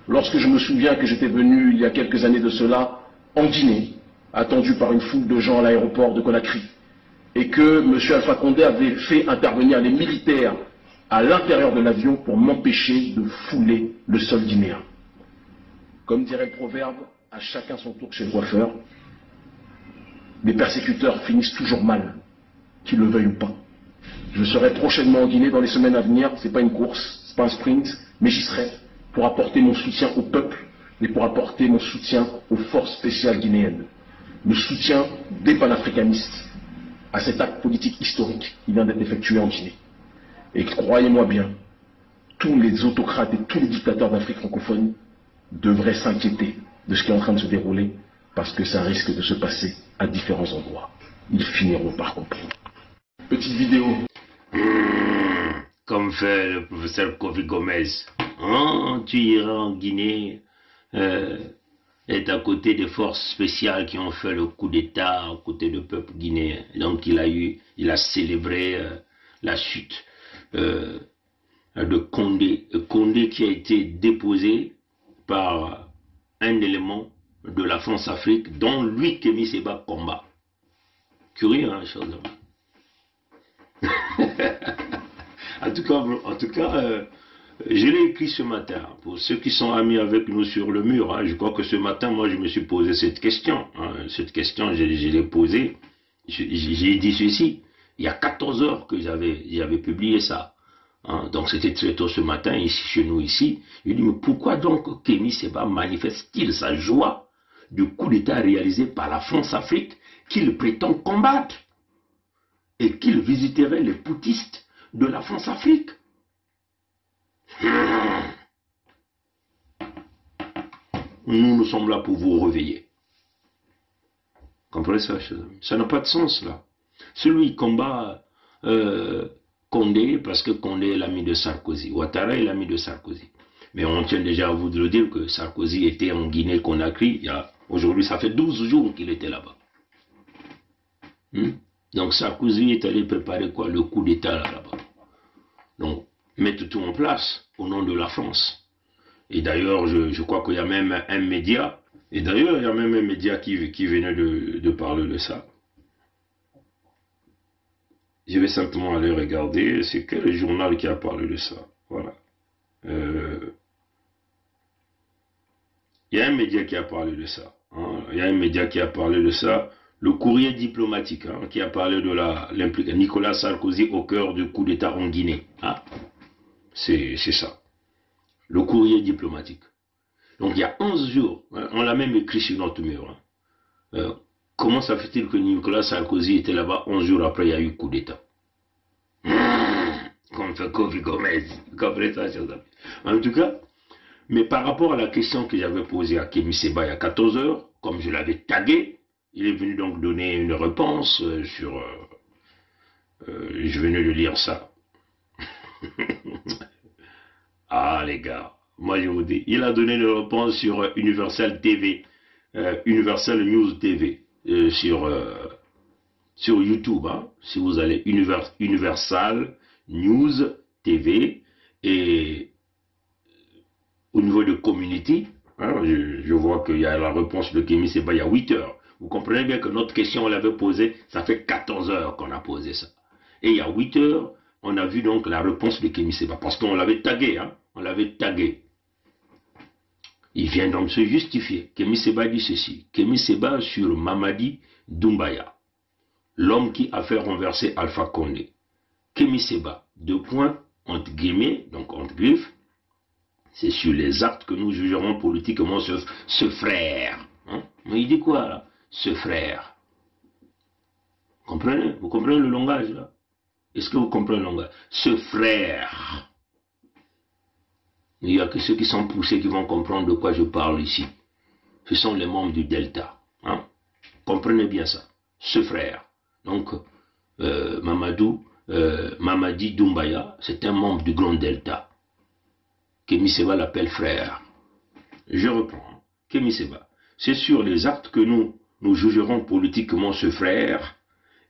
lorsque je me souviens que j'étais venu il y a quelques années de cela en Guinée, attendu par une foule de gens à l'aéroport de Conakry, et que M. Alpha Condé avait fait intervenir les militaires à l'intérieur de l'avion pour m'empêcher de fouler le sol guinéen. Comme dirait le proverbe, à chacun son tour chez le coiffeur, les persécuteurs finissent toujours mal, qu'ils le veuillent ou pas. Je serai prochainement en Guinée dans les semaines à venir, c'est pas une course, c'est pas un sprint, mais j'y serai pour apporter mon soutien au peuple et pour apporter mon soutien aux forces spéciales guinéennes. Le soutien des panafricanistes à cet acte politique historique qui vient d'être effectué en Guinée. Et croyez-moi bien, tous les autocrates et tous les dictateurs d'Afrique francophone devraient s'inquiéter de ce qui est en train de se dérouler parce que ça risque de se passer à différents endroits. Ils finiront par comprendre. Petite vidéo. Comme fait le professeur Kofi Gomez. Oh, tu iras en Guinée est à côté des forces spéciales qui ont fait le coup d'État à côté du peuple guinéen. Donc il a célébré la chute de Condé. Condé qui a été déposé par un élément de la France-Afrique dont lui, Kémy Séba, combat. Curieux, hein, chers amis. en tout cas je l'ai écrit ce matin, pour ceux qui sont amis avec nous sur le mur. Hein, je crois que ce matin, moi, je me suis posé cette question. Hein, cette question, je l'ai posée. J'ai dit ceci. Il y a 14 heures que j'avais publié ça. Hein, donc, c'était très tôt ce matin, ici, chez nous, ici. Je dis, mais pourquoi donc Kémy Séba manifeste-t-il sa joie du coup d'État réalisé par la France-Afrique qu'il prétend combattre et qu'il visiterait les poutistes de la France-Afrique? Nous sommes là pour vous réveiller. Comprenez ça, chers amis? Ça n'a pas de sens, là. Celui combat Condé, parce que Condé est l'ami de Sarkozy. Ouattara est l'ami de Sarkozy. Mais on tient déjà à vous de le dire que Sarkozy était en Guinée-Conakry. Aujourd'hui, ça fait 12 jours qu'il était là-bas. Donc Sarkozy est allé préparer quoi? Le coup d'État là-bas. Donc, mettre tout en place au nom de la France. Et d'ailleurs, je crois qu'il y a même un média, qui venait de parler de ça. Je vais simplement aller regarder, c'est quel journal qui a parlé de ça. Voilà. Il y a un média qui a parlé de ça. Hein. Il y a un média qui a parlé de ça. Le Courrier diplomatique, hein, qui a parlé de l'implication Nicolas Sarkozy au cœur du coup d'État en Guinée. Hein. C'est ça. Le Courrier diplomatique. Donc il y a 11 jours, hein, on l'a même écrit sur notre mur. Hein. Comment ça fait-il que Nicolas Sarkozy était là-bas 11 jours après il y a eu coup d'État? Comme fait Kofi Gomez. Comprenez ça, chers amis. En tout cas, mais par rapport à la question que j'avais posée à Kémy Séba il y a 14 heures, comme je l'avais tagué, il est venu donc donner une réponse sur... je venais de lire ça. Ah les gars, moi je vous dis, il a donné une réponse sur Universal TV, Universal News TV, sur YouTube, hein, si vous allez Universal News TV, et au niveau de Community, hein, je vois qu'il y a la réponse de Kémy Séba il y a 8 heures. Vous comprenez bien que notre question, on l'avait posée, ça fait 14 heures qu'on a posé ça. Et il y a 8 heures, on a vu donc la réponse de Kémy Séba, parce qu'on l'avait tagué, hein, on l'avait tagué. Il vient donc se justifier. Kémy Séba dit ceci. Kémy Séba sur Mamadi Doumbouya, l'homme qui a fait renverser Alpha Condé. Kémy Séba, 2 points, entre guillemets, donc entre griffes, c'est sur les actes que nous jugerons politiquement ce frère. Hein? Mais il dit quoi là? Ce frère. Comprenez? Vous comprenez le langage là? Est-ce que vous comprenez le langage? Ce frère. Il n'y a que ceux qui sont poussés qui vont comprendre de quoi je parle ici. Ce sont les membres du Delta. Hein? Comprenez bien ça. Ce frère. Donc, Mamadi Doumbouya, c'est un membre du Grand Delta. Kémy Séba l'appelle frère. Je reprends. Kémy Séba. C'est sur les actes que nous jugerons politiquement ce frère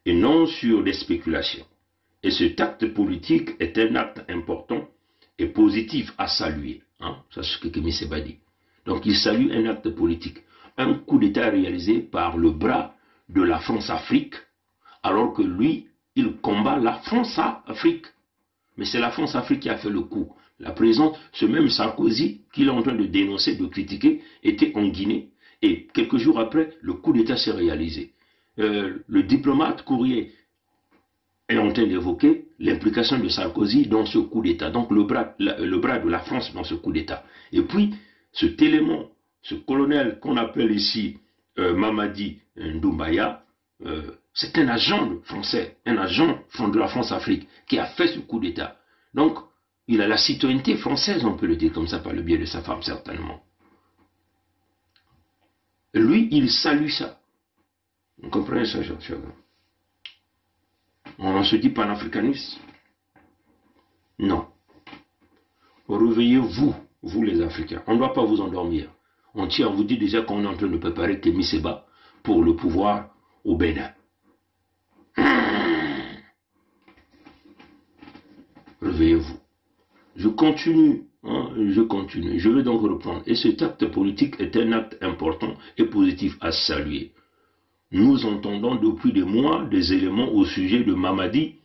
et non sur des spéculations. Et cet acte politique est un acte important et positif à saluer. Hein? C'est ce que Kémy Séba dit. Donc il salue un acte politique. Un coup d'État réalisé par le bras de la France-Afrique, alors que lui, il combat la France-Afrique. Mais c'est la France-Afrique qui a fait le coup. La présidente, ce même Sarkozy, qu'il est en train de dénoncer, de critiquer, était en Guinée. Et quelques jours après, le coup d'État s'est réalisé. Le diplomate Courrier est en train d'évoquer l'implication de Sarkozy dans ce coup d'État. Donc le bras de la France dans ce coup d'État. Et puis, cet élément, ce colonel qu'on appelle ici Mamadi Doumbouya, c'est un agent français, un agent de la France-Afrique qui a fait ce coup d'État. Donc, il a la citoyenneté française, on peut le dire comme ça, par le biais de sa femme, certainement. Lui, il salue ça. Vous comprenez ça, Jean-Pierre? On se dit panafricaniste? Non. Réveillez-vous, vous les Africains. On ne doit pas vous endormir. On tient à vous dire déjà qu'on est en train de préparer Kémy Séba pour le pouvoir au Bénin. Réveillez-vous. Je continue, hein, je vais donc reprendre. Et cet acte politique est un acte important et positif à saluer. Nous entendons depuis des mois des éléments au sujet de Mamadi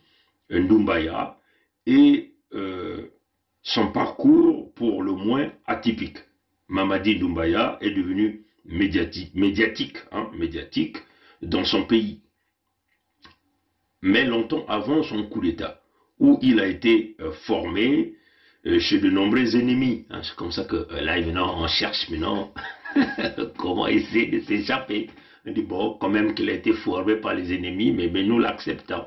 Doumbouya et son parcours pour le moins atypique. Mamadi Doumbouya est devenu médiatique dans son pays. Mais longtemps avant son coup d'État, où il a été formé chez de nombreux ennemis. Hein, c'est comme ça que là, maintenant, on cherche maintenant comment essayer de s'échapper. On dit, bon, quand même qu'il a été formé par les ennemis, mais nous l'acceptons.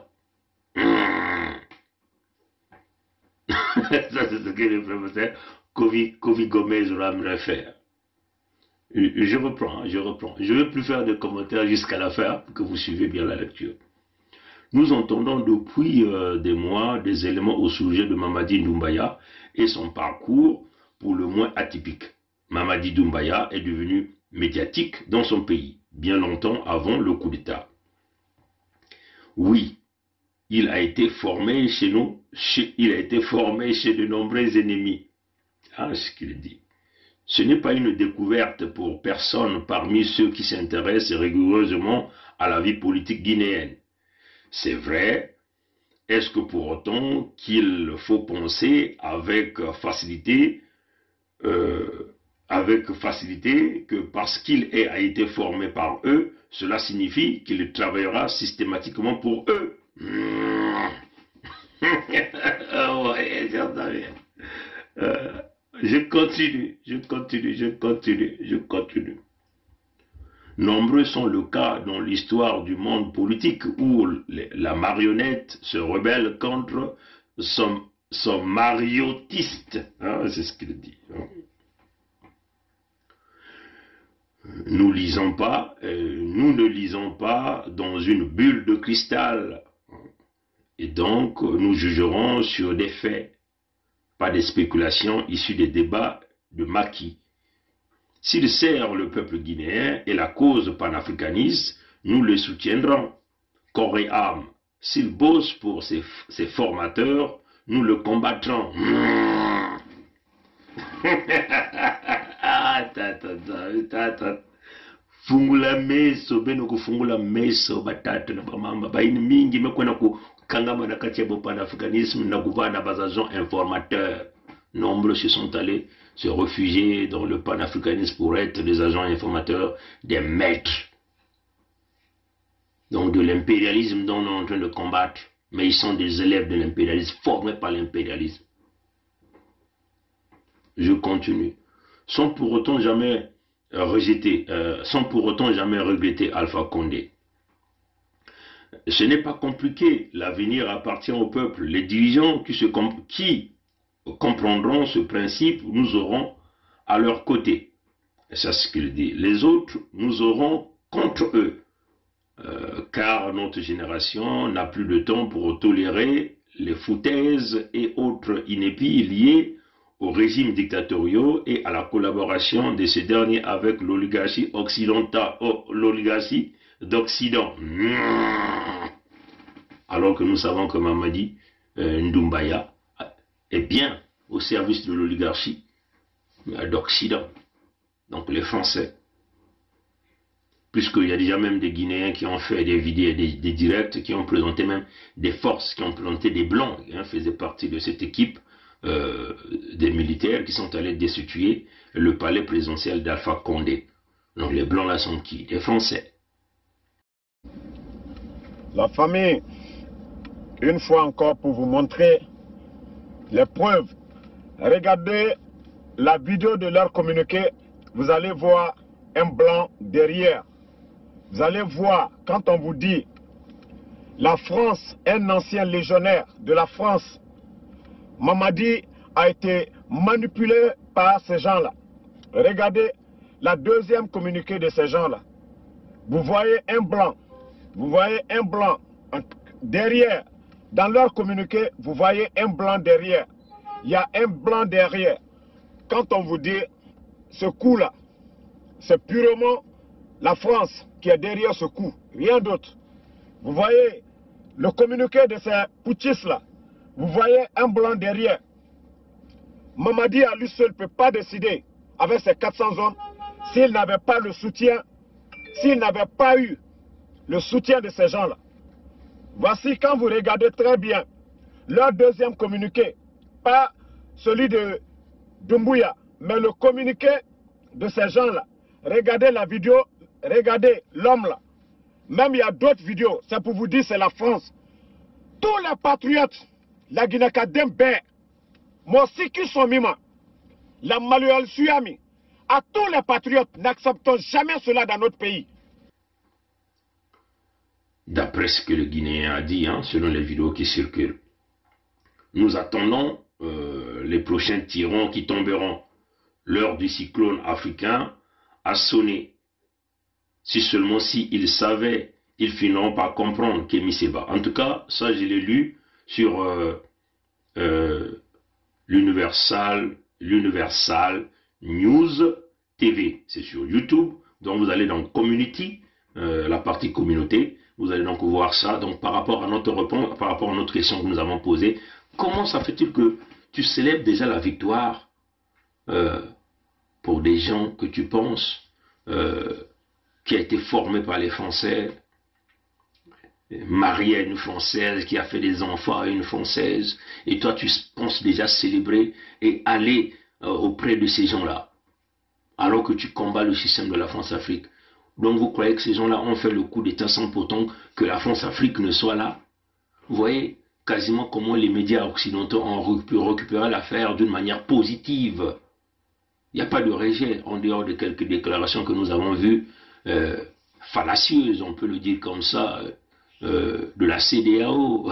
Ça, c'est ce que le professeur Kofi Gomez va me refaire. Je reprends. Je ne vais plus faire de commentaires jusqu'à la fin, pour que vous suivez bien la lecture. Nous entendons depuis des mois des éléments au sujet de Mamadi Doumbouya et son parcours pour le moins atypique. Mamadi Doumbouya est devenu médiatique dans son pays, bien longtemps avant le coup d'État. Oui, il a été formé chez nous, il a été formé chez de nombreux ennemis. Ah, ce qu'il dit. Ce n'est pas une découverte pour personne parmi ceux qui s'intéressent rigoureusement à la vie politique guinéenne. C'est vrai. Est-ce que pour autant qu'il faut penser avec facilité que parce qu'il a été formé par eux, cela signifie qu'il travaillera systématiquement pour eux? Je continue. Nombreux sont les cas dans l'histoire du monde politique où la marionnette se rebelle contre son mariotiste. Hein, c'est ce qu'il dit. Hein. Nous ne lisons pas dans une bulle de cristal. Et donc, nous jugerons sur des faits, pas des spéculations issues des débats de maquis. S'il sert le peuple guinéen et la cause panafricaniste, nous le soutiendrons, corps et âme. S'il bosse pour ses formateurs, nous le combattrons. Fungula meso benoko fungula meso batatu na bamamba baini mingi mekwena ku kangama na kati ya panafricanisme na kuvana bazagents informateurs. Nombreux se sont allés se réfugier dans le panafricanisme pour être des agents informateurs, des maîtres. Donc de l'impérialisme dont on est en train de combattre, mais ils sont des élèves de l'impérialisme, formés par l'impérialisme. je continue, sans pour autant jamais rejeter, sans pour autant jamais regretter Alpha Condé. Ce n'est pas compliqué, l'avenir appartient au peuple. Les dirigeants qui comprendront ce principe, nous aurons à leur côté. Et c'est ce qu'il dit. Les autres, nous aurons contre eux. Car notre génération n'a plus de temps pour tolérer les foutaises et autres inépies liées aux régimes dictatoriaux et à la collaboration de ces derniers avec l'oligarchie occidentale, l'oligarchie d'Occident. Alors que nous savons que Mamadi Ndoumbaya est bien au service de l'oligarchie d'Occident. Donc les Français. Puisqu'il y a déjà même des Guinéens qui ont fait des vidéos, des directs, qui ont présenté même des forces, qui ont présenté des Blancs, qui faisaient partie de cette équipe des militaires qui sont allés destituer le palais présidentiel d'Alpha Condé. Donc les Blancs là sont qui? Des Français. La famille, une fois encore pour vous montrer les preuves, regardez la vidéo de leur communiqué, vous allez voir un blanc derrière. Vous allez voir, quand on vous dit la France, un ancien légionnaire de la France, Mamadi a été manipulé par ces gens-là. Regardez la deuxième communiqué de ces gens-là. Vous voyez un blanc. Vous voyez un blanc derrière. Dans leur communiqué, vous voyez un blanc derrière. Il y a un blanc derrière. Quand on vous dit ce coup-là, c'est purement la France qui est derrière ce coup, rien d'autre. Vous voyez le communiqué de ces putschistes-là. Vous voyez un blanc derrière. Mamadi à lui seul ne peut pas décider avec ses 400 hommes s'il n'avait pas le soutien, s'il n'avait pas eu le soutien de ces gens-là. Voici quand vous regardez très bien leur deuxième communiqué, pas celui de Doumbouya, mais le communiqué de ces gens-là. Regardez la vidéo, regardez l'homme là. Même il y a d'autres vidéos, c'est pour vous dire c'est la France. Tous les patriotes, la Guinée-Kadembe, Mosiki Somima, la Maluel Suyami, à tous les patriotes, n'acceptons jamais cela dans notre pays. D'après ce que le Guinéen a dit, selon les vidéos qui circulent, nous attendons les prochains tyrans qui tomberont. L'heure du cyclone africain a sonné. Si seulement ils savaient, ils finiront par comprendre Kémy Séba. En tout cas, ça je l'ai lu sur l'Universal News TV. C'est sur YouTube. Donc vous allez dans Community, la partie communauté. Vous allez donc voir ça. Donc par rapport à notre réponse, par rapport à notre question que nous avons posée, comment ça fait-il que tu célèbres déjà la victoire pour des gens que tu penses qui a été formé par les Français, marié à une Française, qui a fait des enfants à une Française, et toi tu penses déjà célébrer et aller auprès de ces gens-là, alors que tu combats le système de la France-Afrique. Donc vous croyez que ces gens-là ont fait le coup d'État sans pourtant que la France-Afrique ne soit là? Vous voyez quasiment comment les médias occidentaux ont pu récupérer l'affaire d'une manière positive. Il n'y a pas de rejet en dehors de quelques déclarations que nous avons vues fallacieuses, on peut le dire comme ça, de la CEDEAO.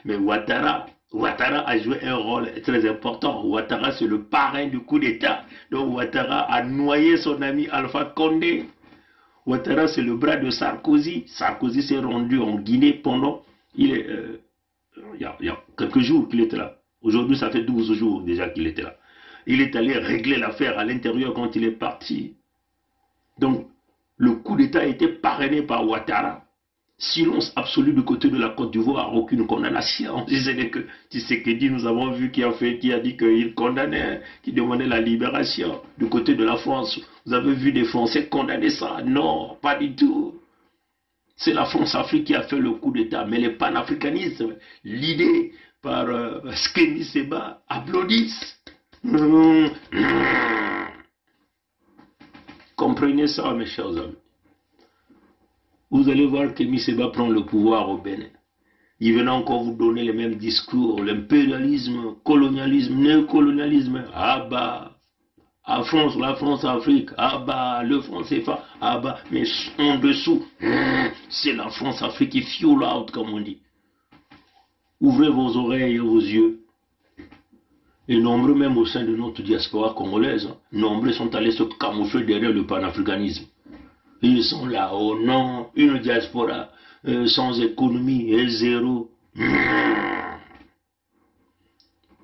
Mais Ouattara a joué un rôle très important. Ouattara, c'est le parrain du coup d'État. Donc Ouattara a noyé son ami Alpha Condé. Ouattara, c'est le bras de Sarkozy. Sarkozy s'est rendu en Guinée pendant... il y a quelques jours qu'il était là. Aujourd'hui, ça fait 12 jours déjà qu'il était là. Il est allé régler l'affaire à l'intérieur quand il est parti. Donc, le coup d'État a été parrainé par Ouattara. Silence absolu du côté de la Côte d'Ivoire, aucune condamnation. Tshisekedi, nous avons vu qui a dit qu'il condamnait, qui demandait la libération. Du côté de la France, vous avez vu des Français condamner ça? Non, pas du tout. C'est la France-Afrique qui a fait le coup d'État. Mais les panafricanistes, l'idée par Kémy Séba, applaudissent. Comprenez ça, mes chers amis. Vous allez voir que Kémy Séba prend le pouvoir au Bénin. Ils venaient encore vous donner les mêmes discours, l'impérialisme, colonialisme, néocolonialisme, ah bah, la France, Afrique, ah bah, le franc CFA, ah bah, mais en dessous, c'est la France, Afrique qui fuel out, comme on dit. Ouvrez vos oreilles et vos yeux. Et nombreux, même au sein de notre diaspora congolaise, nombreux sont allés se camoufler derrière le panafricanisme. Ils sont là, oh non, une diaspora sans économie et zéro.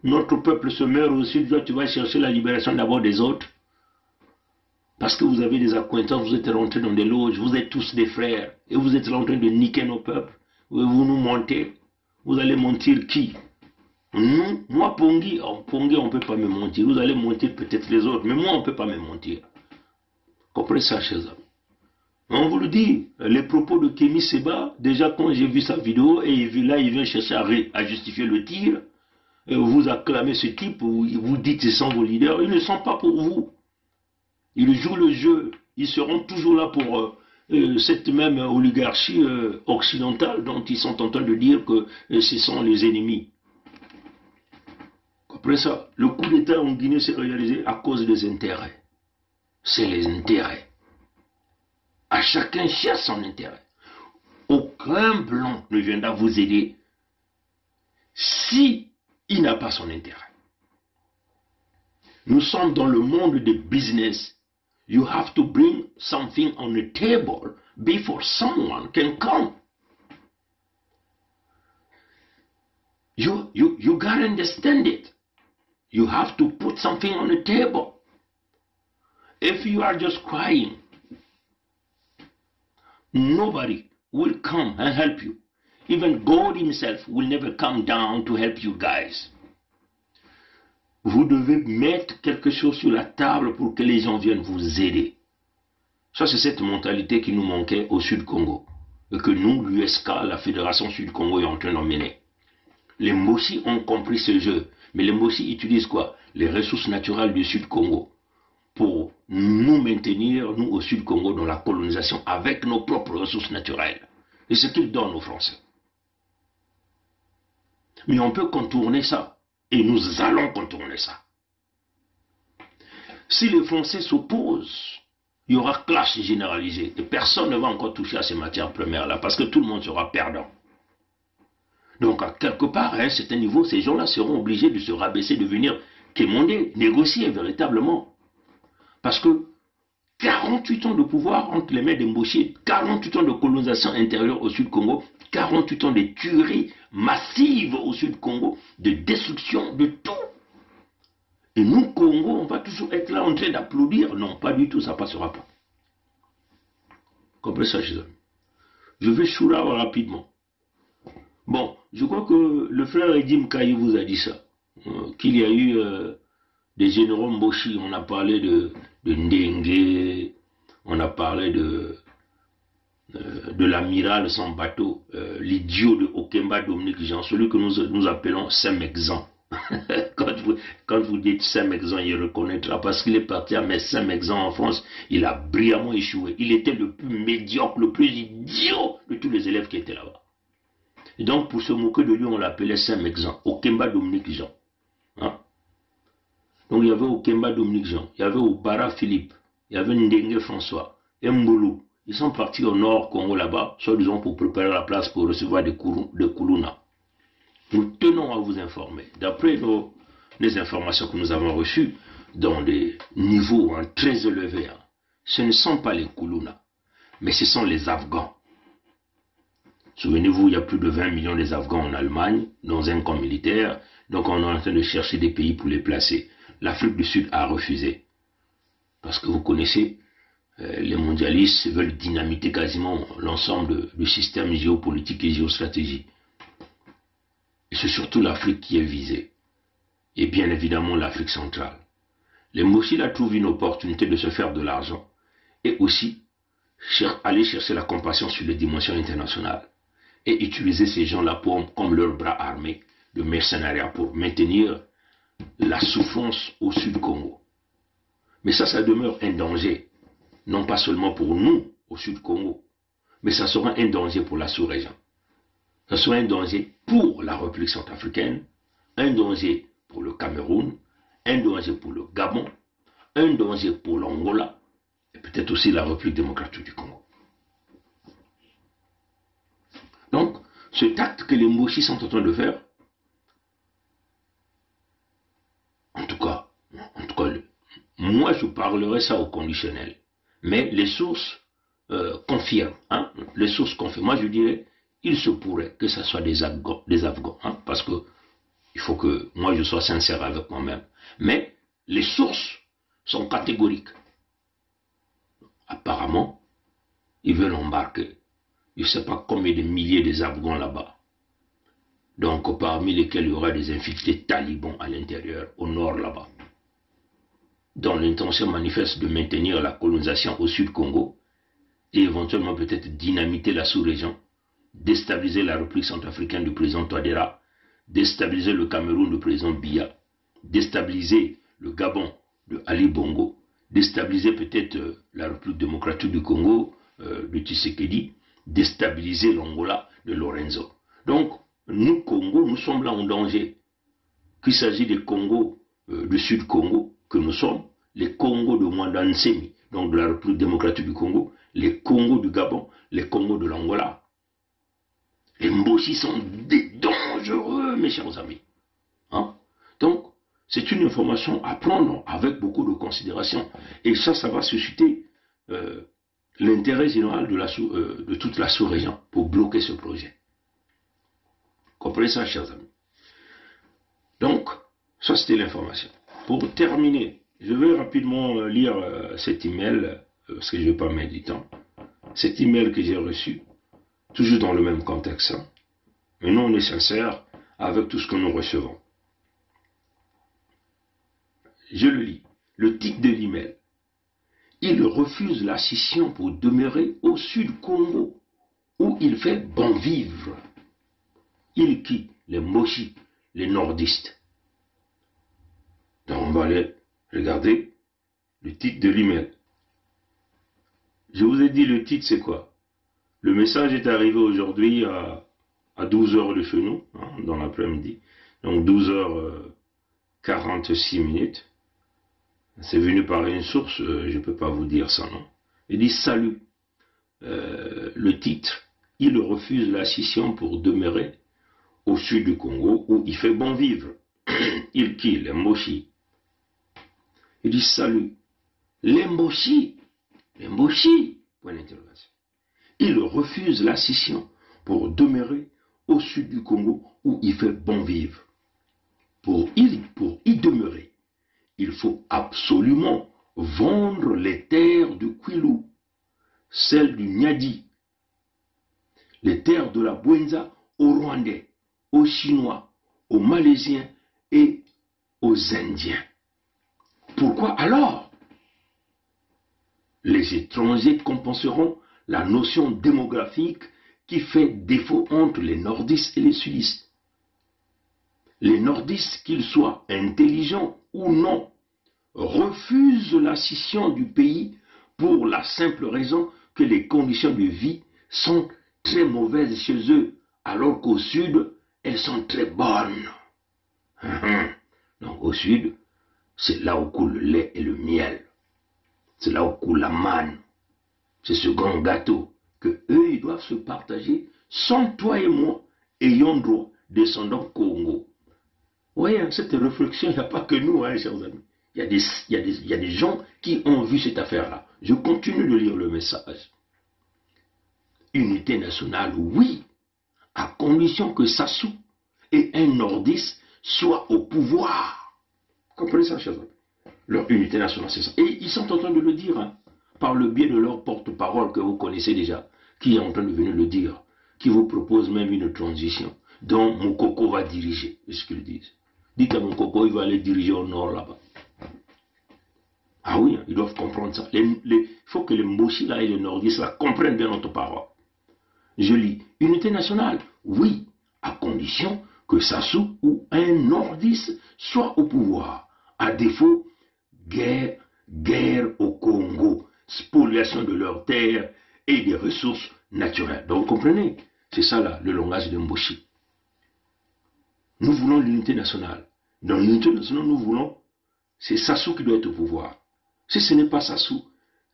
Notre peuple se meurt aussi, tu vas chercher la libération d'abord des autres. Parce que vous avez des accointances, vous êtes rentrés dans des loges, vous êtes tous des frères, et vous êtes en train de niquer nos peuples. Vous nous mentez. Vous allez mentir qui? Nous, moi Pongi, on ne peut pas me mentir. Vous allez mentir peut-être les autres, mais moi on ne peut pas me mentir. Comprenez ça, chers amis. On vous le dit, les propos de Kémy Séba, déjà quand j'ai vu sa vidéo, et là il vient chercher à justifier le tir, vous acclamez ce type, vous dites qu'ils sont vos leaders, ils ne sont pas pour vous. Ils jouent le jeu, ils seront toujours là pour cette même oligarchie occidentale dont ils sont en train de dire que ce sont les ennemis. Après ça, le coup d'État en Guinée s'est réalisé à cause des intérêts. C'est les intérêts. À chacun cherche son intérêt. Aucun blanc ne viendra vous aider si il n'a pas son intérêt. Nous sommes dans le monde de business. You have to bring something on the table before someone can come. You gotta understand it. You have to put something on the table. If you are just crying, nobody will come and help you. Even God himself will never come down to help you guys. Vous devez mettre quelque chose sur la table pour que les gens viennent vous aider. Ça, c'est cette mentalité qui nous manquait au Sud-Congo. Et que nous, l'USK, la Fédération Sud-Congo, est en train d'emmener. Les Mossi ont compris ce jeu. Mais les Mossi utilisent quoi? Les ressources naturelles du Sud-Congo. Pour nous maintenir, nous, au Sud-Congo, dans la colonisation, avec nos propres ressources naturelles. Et ce qu'ils donnent aux Français. Mais on peut contourner ça. Et nous allons contourner ça. Si les Français s'opposent, il y aura clash généralisé. Et personne ne va encore toucher à ces matières premières-là, parce que tout le monde sera perdant. Donc, à quelque part, à un certain niveau, ces gens-là seront obligés de se rabaisser, de venir quémander, négocier véritablement. Parce que 48 ans de pouvoir entre les mains des Mboshi, 48 ans de colonisation intérieure au Sud-Congo, 48 ans de tueries massives au Sud-Congo, de destruction de tout. Et nous, Congo, on va toujours être là en train d'applaudir. Non, pas du tout, ça ne passera pas. Comprenez ça, chez eux. Je vais choura rapidement. Bon, je crois que le frère Edim Kayi vous a dit ça. Qu'il y a eu des généraux Mboshi. On a parlé de Ndengue, on a parlé de l'amiral sans bateau, l'idiot de Okemba Dominique Jean, celui que nous appelons Saint-Mexan. quand vous dites Saint-Mexan, il reconnaîtra parce qu'il est parti à Saint-Mexan en France, il a brillamment échoué. Il était le plus médiocre, le plus idiot de tous les élèves qui étaient là-bas. Et donc pour se moquer de lui, on l'appelait Saint-Mexan, Okemba Dominique Jean. Hein? Donc il y avait Okemba Dominique Jean, il y avait Obara Philippe, il y avait Ndengue François, Mboulou. Ils sont partis au nord Congo là-bas, soi-disant pour préparer la place pour recevoir des Koulouna. Nous tenons à vous informer. D'après les informations que nous avons reçues, dans des niveaux très élevés, ce ne sont pas les Koulouna, mais ce sont les Afghans. Souvenez-vous, il y a plus de 20 millions des Afghans en Allemagne, dans un camp militaire, donc on est en train de chercher des pays pour les placer. L'Afrique du Sud a refusé. Parce que vous connaissez, les mondialistes veulent dynamiter quasiment l'ensemble du système géopolitique et géostratégique. Et c'est surtout l'Afrique qui est visée. Et bien évidemment l'Afrique centrale. Les Mossi là trouvent une opportunité de se faire de l'argent. Et aussi, aller chercher la compassion sur les dimensions internationales. Et utiliser ces gens-là comme leur bras armé de mercenariat pour maintenir la souffrance au Sud-Congo. Mais ça demeure un danger. Non pas seulement pour nous, au Sud-Congo, mais ça sera un danger pour la sous-région. ce soit un danger pour la République centrafricaine, un danger pour le Cameroun, un danger pour le Gabon, un danger pour l'Angola, et peut-être aussi la République démocratique du Congo. Donc, ce acte que les Mboshi sont en train de faire, en tout cas, moi je parlerai ça au conditionnel, mais les sources confirment, hein, les sources confirment. Moi je dirais, il se pourrait que ce soit des Afghans, hein, parce que il faut que moi je sois sincère avec moi-même. Mais les sources sont catégoriques. Apparemment, ils veulent embarquer, je ne sais pas combien de milliers des Afghans là-bas. Donc parmi lesquels il y aura des infiltrés talibans à l'intérieur, au nord là-bas, dont l'intention manifeste de maintenir la colonisation au sud Congo et éventuellement peut-être dynamiter la sous-région, déstabiliser la République centrafricaine du président Touadéra, déstabiliser le Cameroun du président Biya, déstabiliser le Gabon de Ali Bongo, déstabiliser peut-être la République démocratique du Congo de Tshisekedi, déstabiliser l'Angola de Lorenzo. Donc, nous, Congo, nous sommes là en danger. Qu'il s'agit des Congos du Sud Congo, que nous sommes, les Congos de Mwandansemi, donc de la République démocratique du Congo, les Congos du Gabon, les Congos de l'Angola. Les Mboshi sont des dangereux, mes chers amis. Hein? Donc, c'est une information à prendre avec beaucoup de considération. Et ça va susciter l'intérêt général de toute la sous-région pour bloquer ce projet. Comprenez ça, chers amis. Donc, ça c'était l'information. Pour terminer, je vais rapidement lire cet email, parce que je ne vais pas mettre du temps. Cet email que j'ai reçu, toujours dans le même contexte. Hein. Mais nous, on est sincères avec tout ce que nous recevons. Je le lis. Le titre de l'email. Il refuse la scission pour demeurer au sud Congo, où il fait bon vivre. Il qui? Les Mboshi, les nordistes. Donc on va aller regarder le titre de l'email. Je vous ai dit le titre c'est quoi? Le message est arrivé aujourd'hui à 12h de chez nous, hein, dans l'après-midi. Donc 12h46. C'est venu par une source, je ne peux pas vous dire ça, non? Il dit salut. Le titre, il refuse la scission pour demeurer au sud du Congo où il fait bon vivre. Il qui? Les Mboshi. Il dit salut. Les Mboshi. Les Mboshi. Point d'interrogation. Il refuse la scission pour demeurer au sud du Congo où il fait bon vivre. Pour y demeurer, il faut absolument vendre les terres du Kwilu, celles du Nyadi, les terres de la Bwenza aux Rwandais, aux Chinois, aux Malaisiens et aux Indiens. Pourquoi alors? Les étrangers compenseront la notion démographique qui fait défaut entre les nordistes et les sudistes. Les nordistes, qu'ils soient intelligents ou non, refusent la scission du pays pour la simple raison que les conditions de vie sont très mauvaises chez eux, alors qu'au sud, elles sont très bonnes. Donc au sud, c'est là où coule le lait et le miel. C'est là où coule la manne. C'est ce grand gâteau que eux, ils doivent se partager sans toi et moi, ayant droit, descendants Congo. Vous voyez, cette réflexion, il n'y a pas que nous, hein, chers amis. Il y a des gens qui ont vu cette affaire-là. Je continue de lire le message. Unité nationale, oui, à condition que Sassou et un nordiste soient au pouvoir. Vous comprenez ça, chers amis? Leur unité nationale, c'est ça. Et ils sont en train de le dire, hein, par le biais de leur porte-parole que vous connaissez déjà, qui est en train de venir le dire, qui vous propose même une transition, dont Moukoko va diriger, c'est ce qu'ils disent. Dites à Moukoko, il va aller diriger au nord là-bas. Ah oui, ils doivent comprendre ça. Il faut que les Mboshi là et les nordistes là comprennent bien notre parole. Je lis, unité nationale, oui, à condition que Sassou ou un nordiste soit au pouvoir. À défaut, guerre au Congo, spoliation de leurs terres et des ressources naturelles. Donc, comprenez, C'est ça là, le langage de Mboshi. Nous voulons l'unité nationale. Dans l'unité nationale, nous voulons, c'est Sassou qui doit être au pouvoir. Si ce n'est pas Sassou,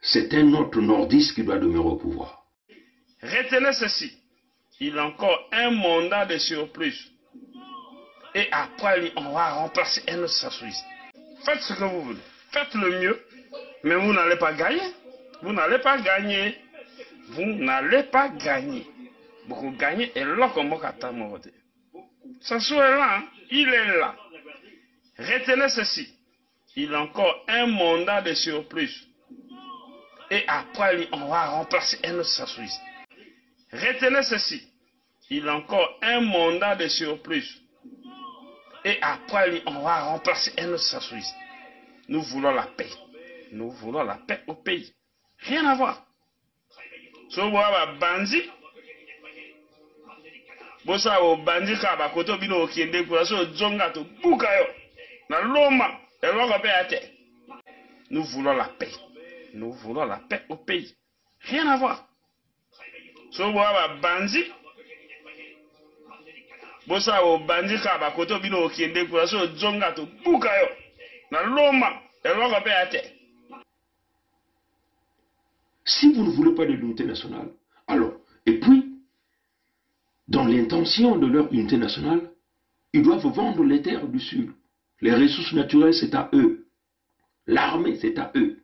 c'est un autre nordiste qui doit demeurer au pouvoir. Retenez ceci. Il a encore un mandat de surplus. Et après, on va remplacer un autre Sassouiste. Faites ce que vous voulez. Faites le mieux. Mais vous n'allez pas gagner. Vous n'allez pas gagner. Vous n'allez pas gagner. Vous gagnez et là, comme vous Sassou est là. Hein? Il est là. Retenez ceci. Il a encore un mandat de surplus. Et après, on va remplacer un autre Sassouiste. Retenez ceci. Il a encore un mandat de surplus. Et après, on va remplacer un autre Sassouiste. Nous voulons la paix. Nous voulons la paix au pays. Rien à voir. So vous avez bandi. Vous avez bandi kaba koto bino okende kula so zonga to bukayo. Na loma et l'on paix à terre. Nous voulons la paix. Nous voulons la paix au pays. Rien à voir. So vous avez bandi. Vous avez bandi kaba koto bino okende kula so zonga to bukayo. Na loma et l'on paix à terre. Si vous ne voulez pas de l'unité nationale, alors, et puis, dans l'intention de leur unité nationale, ils doivent vendre les terres du Sud. Les ressources naturelles, c'est à eux. L'armée, c'est à eux.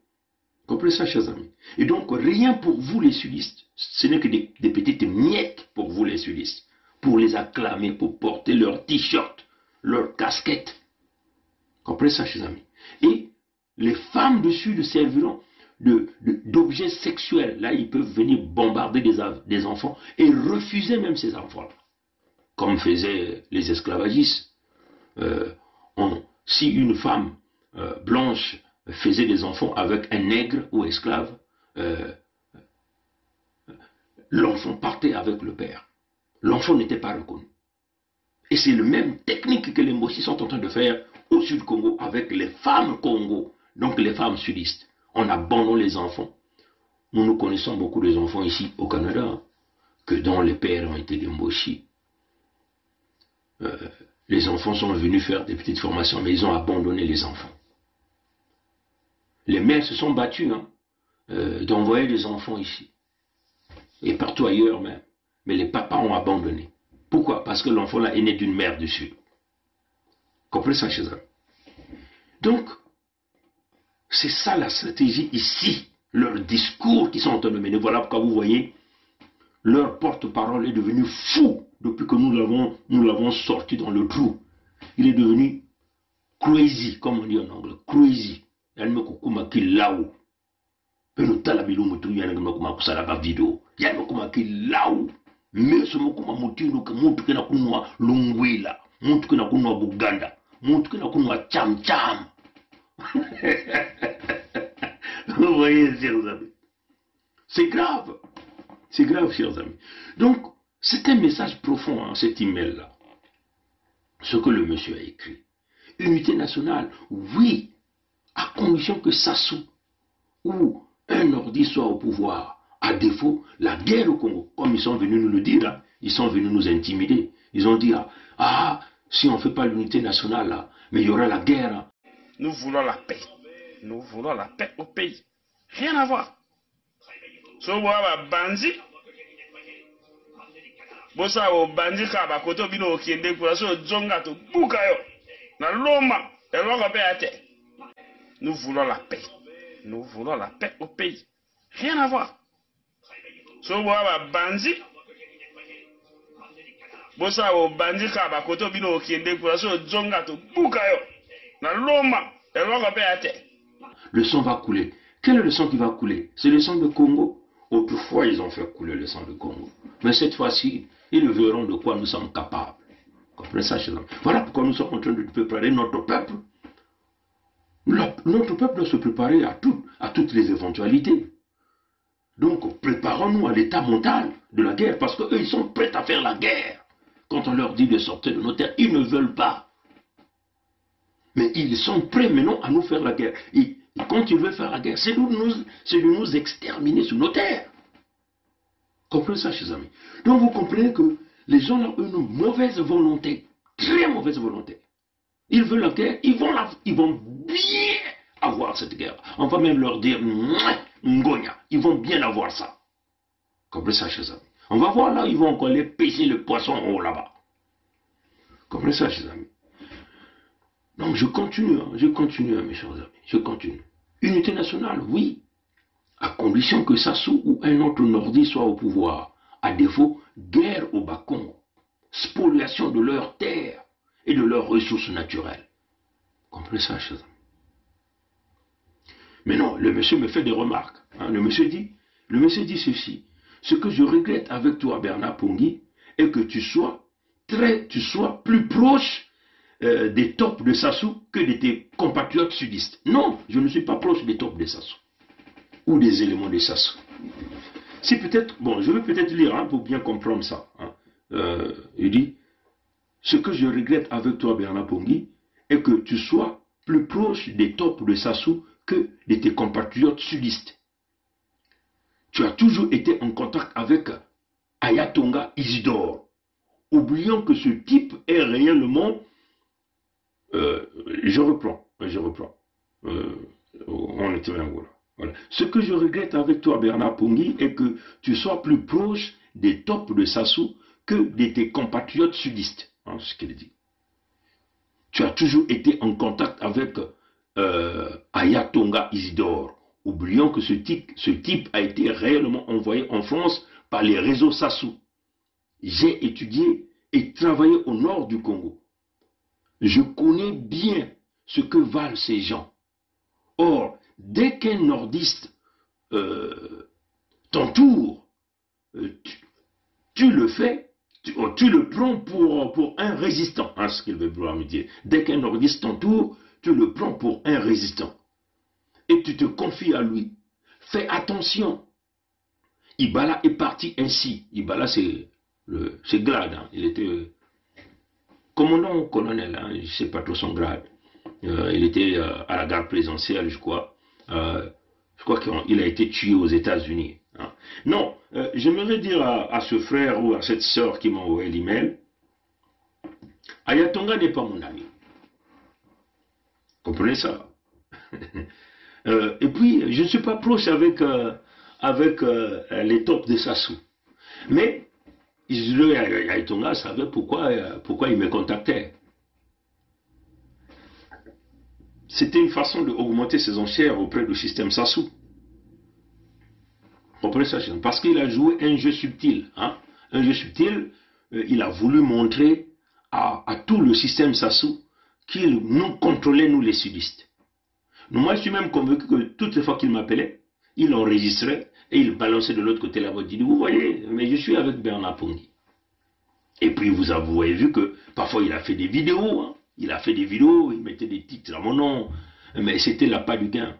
Comprenez ça, chers amis? Et donc, rien pour vous, les sudistes. Ce n'est que des petites miettes pour vous, les sudistes. Pour les acclamer, pour porter leurs t-shirts, leurs casquettes. Comprenez ça, chers amis? Et les femmes du Sud serviront d'objets sexuels. Là, ils peuvent venir bombarder des enfants et refuser même ces enfants-là. Comme faisaient les esclavagistes. Si une femme blanche faisait des enfants avec un nègre ou esclave, l'enfant partait avec le père. L'enfant n'était pas reconnu. Et c'est la même technique que les Mboshi sont en train de faire au Sud Congo avec les femmes Congo, donc les femmes sudistes. On abandonne les enfants. Nous connaissons beaucoup des enfants ici au Canada, que dont les pères ont été des Mboshi. Les enfants sont venus faire des petites formations, mais ils ont abandonné les enfants. Les mères se sont battues d'envoyer des enfants ici. Et partout ailleurs même. Mais les papas ont abandonné. Pourquoi? Parce que l'enfant là est né d'une mère du Sud. Comprenez ça, chez eux? Donc, c'est ça la stratégie ici. Leur discours qu'ils sont en train de mener. Voilà pourquoi vous voyez, leur porte-parole est devenu fou depuis que nous l'avons sorti dans le trou. Il est devenu crazy, comme on dit en anglais. Crazy. Il me kokuma ki lao. Pero talabilu mutu yana kuma kusala ba video. Yana kuma ki lao. Mais ce mokuma mutu no muntu kena kunwa lungwila. Muntu kena kunwa Buganda. Muntu kena kunwa cham cham. Vous voyez, chers amis. C'est grave. C'est grave, chers amis. Donc, c'est un message profond, cet email-là. Ce que le monsieur a écrit. Unité nationale, oui, à condition que Sassou ou un ordi soit au pouvoir. À défaut, la guerre au Congo, comme ils sont venus nous le dire, hein, ils sont venus nous intimider. Ils ont dit, si on ne fait pas l'unité nationale, là, mais il y aura la guerre. Hein. Nous voulons la paix. Nous voulons la paix au pays. Rien à voir. So vous avez bandi. Vous avez bandi kaba koto bino okende kula so zonga to bukayo. Na loma et l'on paix à terre. Nous voulons la paix. Nous voulons la paix au pays. Rien à voir. So vous avez bandi. Vous avez bandi kaba koto bino okende kula so zonga to bukayo. Na loma et l'on paix à terre. Le sang va couler. Quel est le sang qui va couler? C'est le sang de Congo. Autrefois, ils ont fait couler le sang de Congo. Mais cette fois-ci, ils verront de quoi nous sommes capables. Comprenez ça, chers amis? Voilà pourquoi nous sommes en train de préparer notre peuple. Notre peuple doit se préparer à toutes les éventualités. Donc, préparons-nous à l'état mental de la guerre, parce qu'eux, ils sont prêts à faire la guerre. Quand on leur dit de sortir de nos terres, ils ne veulent pas. Mais ils sont prêts maintenant à nous faire la guerre. Et quand ils veulent faire la guerre, c'est de nous exterminer sur nos terres. Comprenez ça, chers amis. Donc vous comprenez que les gens ont une mauvaise volonté, très mauvaise volonté. Ils veulent la guerre, ils vont bien avoir cette guerre. On va même leur dire, Ngonia, ils vont bien avoir ça. Comprenez ça, chers amis. On va voir là, ils vont encore aller pêcher le poisson en haut là-bas. Comprenez ça, chers amis. Donc je continue, mes chers amis, je continue. Unité nationale, oui, à condition que Sassou ou un autre nordiste soit au pouvoir. À défaut, guerre au Bas-Congo, spoliation de leurs terres et de leurs ressources naturelles. Comprenez ça, chers amis. Mais non, le monsieur me fait des remarques. Hein. Le monsieur dit ceci. Ce que je regrette avec toi, Bernard Pongui, est que tu sois plus proche des tops de Sassou que de tes compatriotes sudistes. Non, je ne suis pas proche des tops de Sassou ou des éléments de Sassou. C'est peut-être, bon, je vais peut-être lire hein, pour bien comprendre ça. Hein. Il dit, ce que je regrette avec toi, Bernard Pongui, est que tu sois plus proche des tops de Sassou que de tes compatriotes sudistes. Tu as toujours été en contact avec Ayatonga Isidore, oubliant que ce type est réellement... je reprends. On était bien voilà. Ce que je regrette avec toi, Bernard Pongui, est que tu sois plus proche des tops de Sassou que de tes compatriotes sudistes. Hein, c'est ce qu'il dit. Tu as toujours été en contact avec Ayatonga Isidore, oubliant que ce type a été réellement envoyé en France par les réseaux Sassou. J'ai étudié et travaillé au nord du Congo. Je connais bien ce que valent ces gens. Or, dès qu'un nordiste t'entoure, tu le fais, tu le prends pour un résistant. Hein, ce qu'il veut vouloir me dire. Dès qu'un nordiste t'entoure, tu le prends pour un résistant. Et tu te confies à lui. Fais attention. Ibala est parti ainsi. Ibala, c'est grade. Hein. Il était commandant ou colonel, hein, je ne sais pas trop son grade. Il était à la garde présidentielle, je crois. Je crois qu'il a été tué aux États-Unis. Hein. Non, j'aimerais dire à ce frère ou à cette sœur qui m'a envoyé l'email, Ayatonga n'est pas mon ami. Comprenez ça? Et puis, je ne suis pas proche avec les tops de Sassou. Mais, Ayatonga savait pourquoi il me contactait. C'était une façon d'augmenter ses enchères auprès du système Sassou. Comprenez ça? Parce qu'il a joué un jeu subtil. Hein? Un jeu subtil, il a voulu montrer à tout le système Sassou qu'il nous contrôlait, nous les sudistes. Moi, je suis même convaincu que toutes les fois qu'il m'appelait, il enregistrait et il balançait de l'autre côté la voix. Il dit, vous voyez, mais je suis avec Bernard Pongui. Et puis, vous avez vu que parfois, il a fait des vidéos. Hein. Il a fait des vidéos, il mettait des titres à mon nom. Mais c'était l'appât du gain.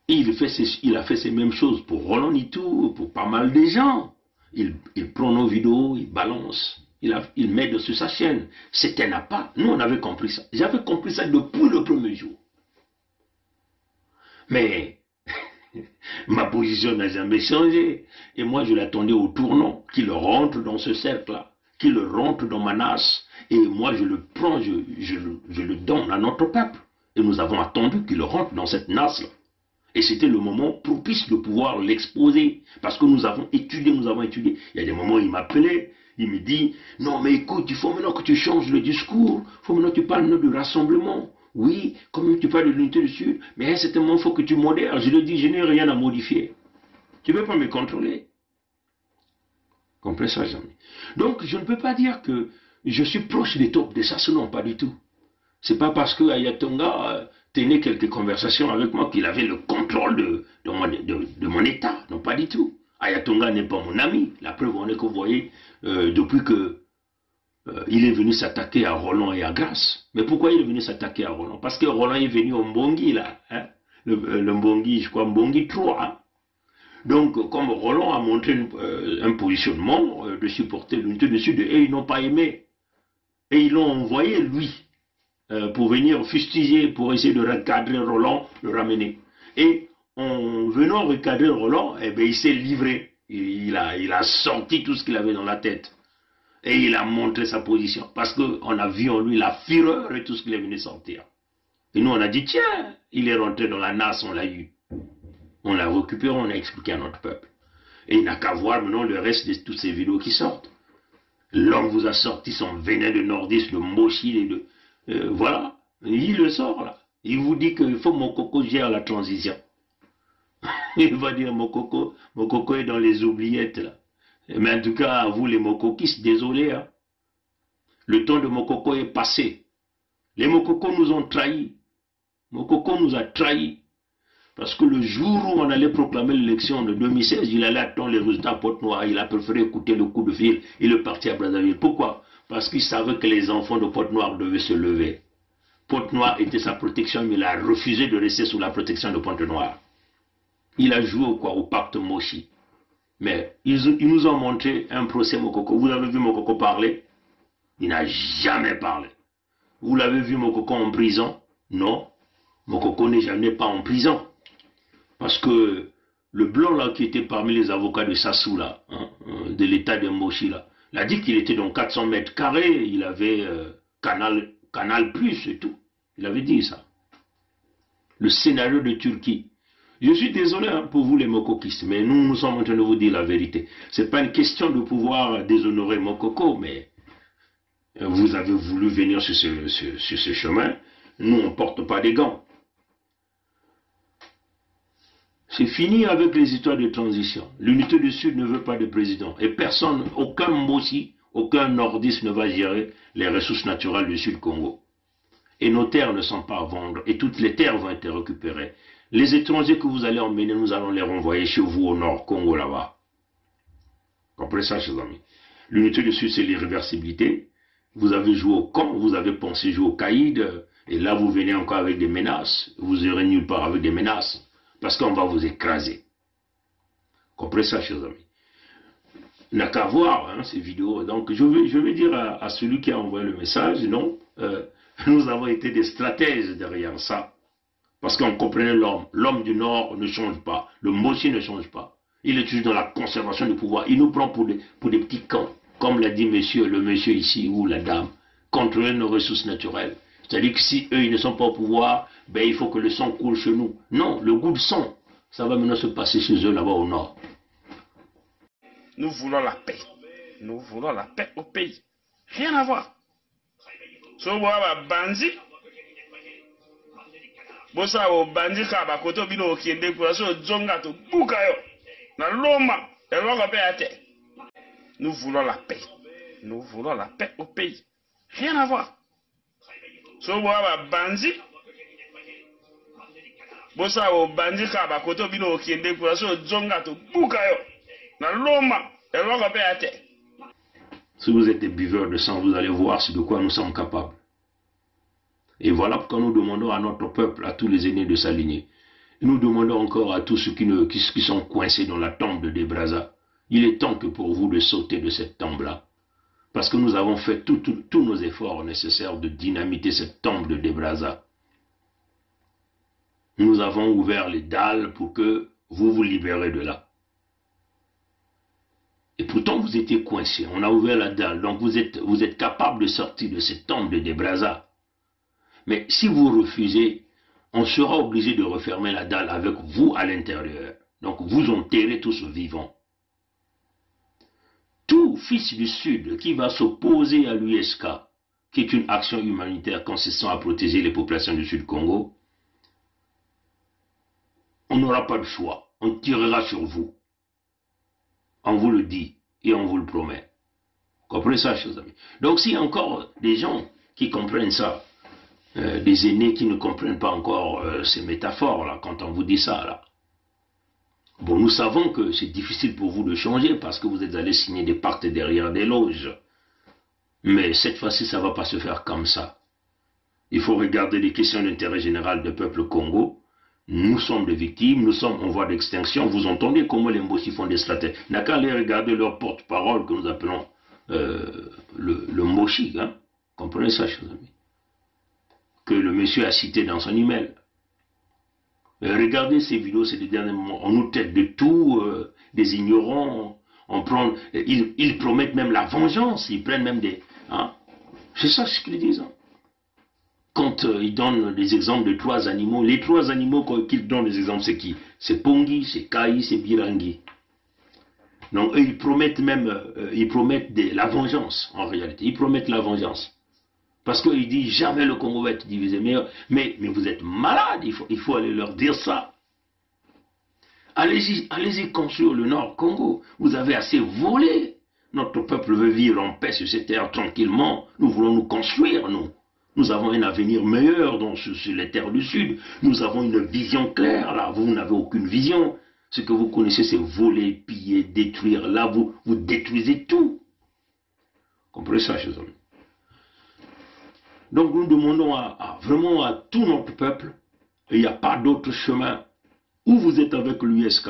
Et il a fait ces mêmes choses pour Roland Nitou, pour pas mal de gens. Il prend nos vidéos, il balance. Il met sur sa chaîne. C'était un appât. Nous, on avait compris ça. J'avais compris ça depuis le premier jour. Mais ma position n'a jamais changé. Et moi, je l'attendais au tournant, qu'il rentre dans ce cercle-là, qu'il rentre dans ma nasse. Et moi, je le prends, je le donne à notre peuple. Et nous avons attendu qu'il rentre dans cette nasse-là. Et c'était le moment propice de pouvoir l'exposer. Parce que nous avons étudié. Il y a des moments où il m'appelait. Il me dit, non mais écoute, il faut maintenant que tu changes le discours, il faut maintenant que tu parles de rassemblement. Oui, comme tu parles de l'unité du Sud, mais à un certain moment, il faut que tu modères. Je lui dis, je n'ai rien à modifier. Tu ne peux pas me contrôler. Comprenez ça, jamais. Donc, je ne peux pas dire que je suis proche des tops de ça, non, pas du tout. Ce n'est pas parce que Ayatonga tenait quelques conversations avec moi qu'il avait le contrôle de mon état. Non, pas du tout. Ayatonga n'est pas mon ami. La preuve en est que vous voyez, depuis que il est venu s'attaquer à Roland et à Grasse. Mais pourquoi il est venu s'attaquer à Roland? Parce que Roland est venu au Mbongi, là. Hein? Le Mbongi, je crois, Mbongi 3. Hein? Donc, comme Roland a montré un positionnement de supporter l'unité du Sud, et ils n'ont pas aimé. Et ils l'ont envoyé, lui, pour venir fustiger, pour essayer de recadrer Roland, le ramener. Et en venant recadrer Roland, eh bien, il s'est livré. Il a sorti tout ce qu'il avait dans la tête. Et il a montré sa position. Parce qu'on a vu en lui la fureur et tout ce qu'il est venu sortir. Et nous, on a dit, tiens, il est rentré dans la nasse, on l'a eu. On l'a récupéré, on a expliqué à notre peuple. Et il n'a qu'à voir maintenant le reste de toutes ces vidéos qui sortent. L'homme vous a sorti son venin de nordiste, le mochi, voilà. Il le sort là. Il vous dit qu'il faut mon coco gère la transition. Il va dire mon coco est dans les oubliettes là. Mais en tout cas, vous les mokokistes, désolé. Hein. Le temps de Mokoko est passé. Les Mokoko nous ont trahis. Mokoko nous a trahis. Parce que le jour où on allait proclamer l'élection de 2016, il allait attendre les résultats à Pointe-Noire. Il a préféré écouter le coup de fil. Il est parti à Brazzaville. Pourquoi? Parce qu'il savait que les enfants de Pointe-Noire devaient se lever. Pointe-Noire était sa protection, mais il a refusé de rester sous la protection de Pointe-Noire. Il a joué au pacte Moshi. Mais ils nous ont montré un procès Mokoko. Vous avez vu Mokoko parler? Il n'a jamais parlé. Vous l'avez vu Mokoko en prison? Non. Mokoko n'est jamais pas en prison. Parce que le blanc là qui était parmi les avocats de Sassou là, hein, de l'état de Moshi là, il a dit qu'il était dans 400 mètres carrés, il avait Canal Plus et tout. Il avait dit ça. Le scénario de Turquie. Je suis désolé hein, pour vous les mokokistes, mais nous sommes en train de vous dire la vérité. Ce n'est pas une question de pouvoir déshonorer Mokoko, mais vous avez voulu venir sur ce chemin. Nous, on ne porte pas des gants. C'est fini avec les histoires de transition. L'unité du Sud ne veut pas de président. Et personne, aucun Moshi, aucun nordiste ne va gérer les ressources naturelles du Sud-Congo. Et nos terres ne sont pas à vendre. Et toutes les terres vont être récupérées. Les étrangers que vous allez emmener, nous allons les renvoyer chez vous au Nord Congo là-bas. Comprenez ça, chers amis. L'unité du Sud, c'est l'irréversibilité. Vous avez joué au camp, vous avez pensé jouer au caïd, et là vous venez encore avec des menaces. Vous irez nulle part avec des menaces, parce qu'on va vous écraser. Comprenez ça, chers amis. Il n'a qu'à voir hein, ces vidéos. Donc je vais dire à celui qui a envoyé le message, non, nous avons été des stratèges derrière ça. Parce qu'on comprenait l'homme. L'homme du Nord ne change pas. Le Moshi ne change pas. Il est toujours dans la conservation du pouvoir. Il nous prend pour des petits camps. Comme l'a dit le monsieur ici ou la dame. Contrôler nos ressources naturelles. C'est-à-dire que si eux, ils ne sont pas au pouvoir, ben, il faut que le sang coule chez nous. Non, le goût de sang, ça va maintenant se passer chez eux là-bas au Nord. Nous voulons la paix. Nous voulons la paix au pays. Rien à voir. Soboa Banzi. Bosa o bandi kaba koto bino okende kwa so zonga to buka yo na loma elonga pe ate. Nous voulons la paix. Nous voulons la paix au pays. Rien à voir. So boa banzi. Bosa o bandi kaba koto bino okende kwa so zonga to buka yo na loma elonga pe ate. Si vous êtes des buveurs de sang, vous allez voir de quoi nous sommes capables. Et voilà pourquoi nous demandons à notre peuple, à tous les aînés de sa lignée. Et nous demandons encore à tous ceux qui sont coincés dans la tombe de Debraza. Il est temps que pour vous de sauter de cette tombe-là. Parce que nous avons fait tous nos efforts nécessaires de dynamiter cette tombe de Debraza. Nous avons ouvert les dalles pour que vous vous libérez de là. Et pourtant vous étiez coincés. On a ouvert la dalle. Donc vous êtes capable de sortir de cette tombe de Debraza. Mais si vous refusez, on sera obligé de refermer la dalle avec vous à l'intérieur. Donc vous enterrez tous vivants. Tout fils du Sud qui va s'opposer à l'USK, qui est une action humanitaire consistant à protéger les populations du Sud-Congo, on n'aura pas de choix. On tirera sur vous. On vous le dit et on vous le promet. Comprenez ça, chers amis. Donc s'il y a encore des gens qui comprennent ça, des aînés qui ne comprennent pas encore ces métaphores-là, quand on vous dit ça, là. Bon, nous savons que c'est difficile pour vous de changer parce que vous êtes allés signer des pactes derrière des loges. Mais cette fois-ci, ça ne va pas se faire comme ça. Il faut regarder les questions d'intérêt général du peuple Congo. Nous sommes des victimes, nous sommes en voie d'extinction. Vous entendez comment les Moshi font des stratèges. N'a qu'à aller regarder leur porte-parole que nous appelons le Moshi. Hein? Comprenez ça, chers amis? Que le monsieur a cité dans son email. Regardez ces vidéos ces derniers moments. On nous traite de tout, des ignorants. Ils promettent même la vengeance. Ils prennent même des... Hein? C'est ça ce qu'ils disent. Hein. Quand ils donnent des exemples de 3 animaux, les 3 animaux qu'ils donnent des exemples, c'est qui? C'est Pongi, c'est Kai, c'est Birangi. Donc eux, ils promettent même la vengeance, en réalité. Ils promettent la vengeance. Parce qu'ils disent jamais le Congo va être divisé. Mais vous êtes malades, il faut aller leur dire ça. Allez-y construire le Nord Congo. Vous avez assez volé. Notre peuple veut vivre en paix sur cette terre tranquillement. Nous voulons nous construire, nous. Nous avons un avenir meilleur sur les terres du Sud. Nous avons une vision claire. Là, vous n'avez aucune vision. Ce que vous connaissez, c'est voler, piller, détruire. Là, vous détruisez tout. Comprenez ça, chers amis. Donc, nous demandons vraiment à tout notre peuple, il n'y a pas d'autre chemin. Ou vous êtes avec l'USK,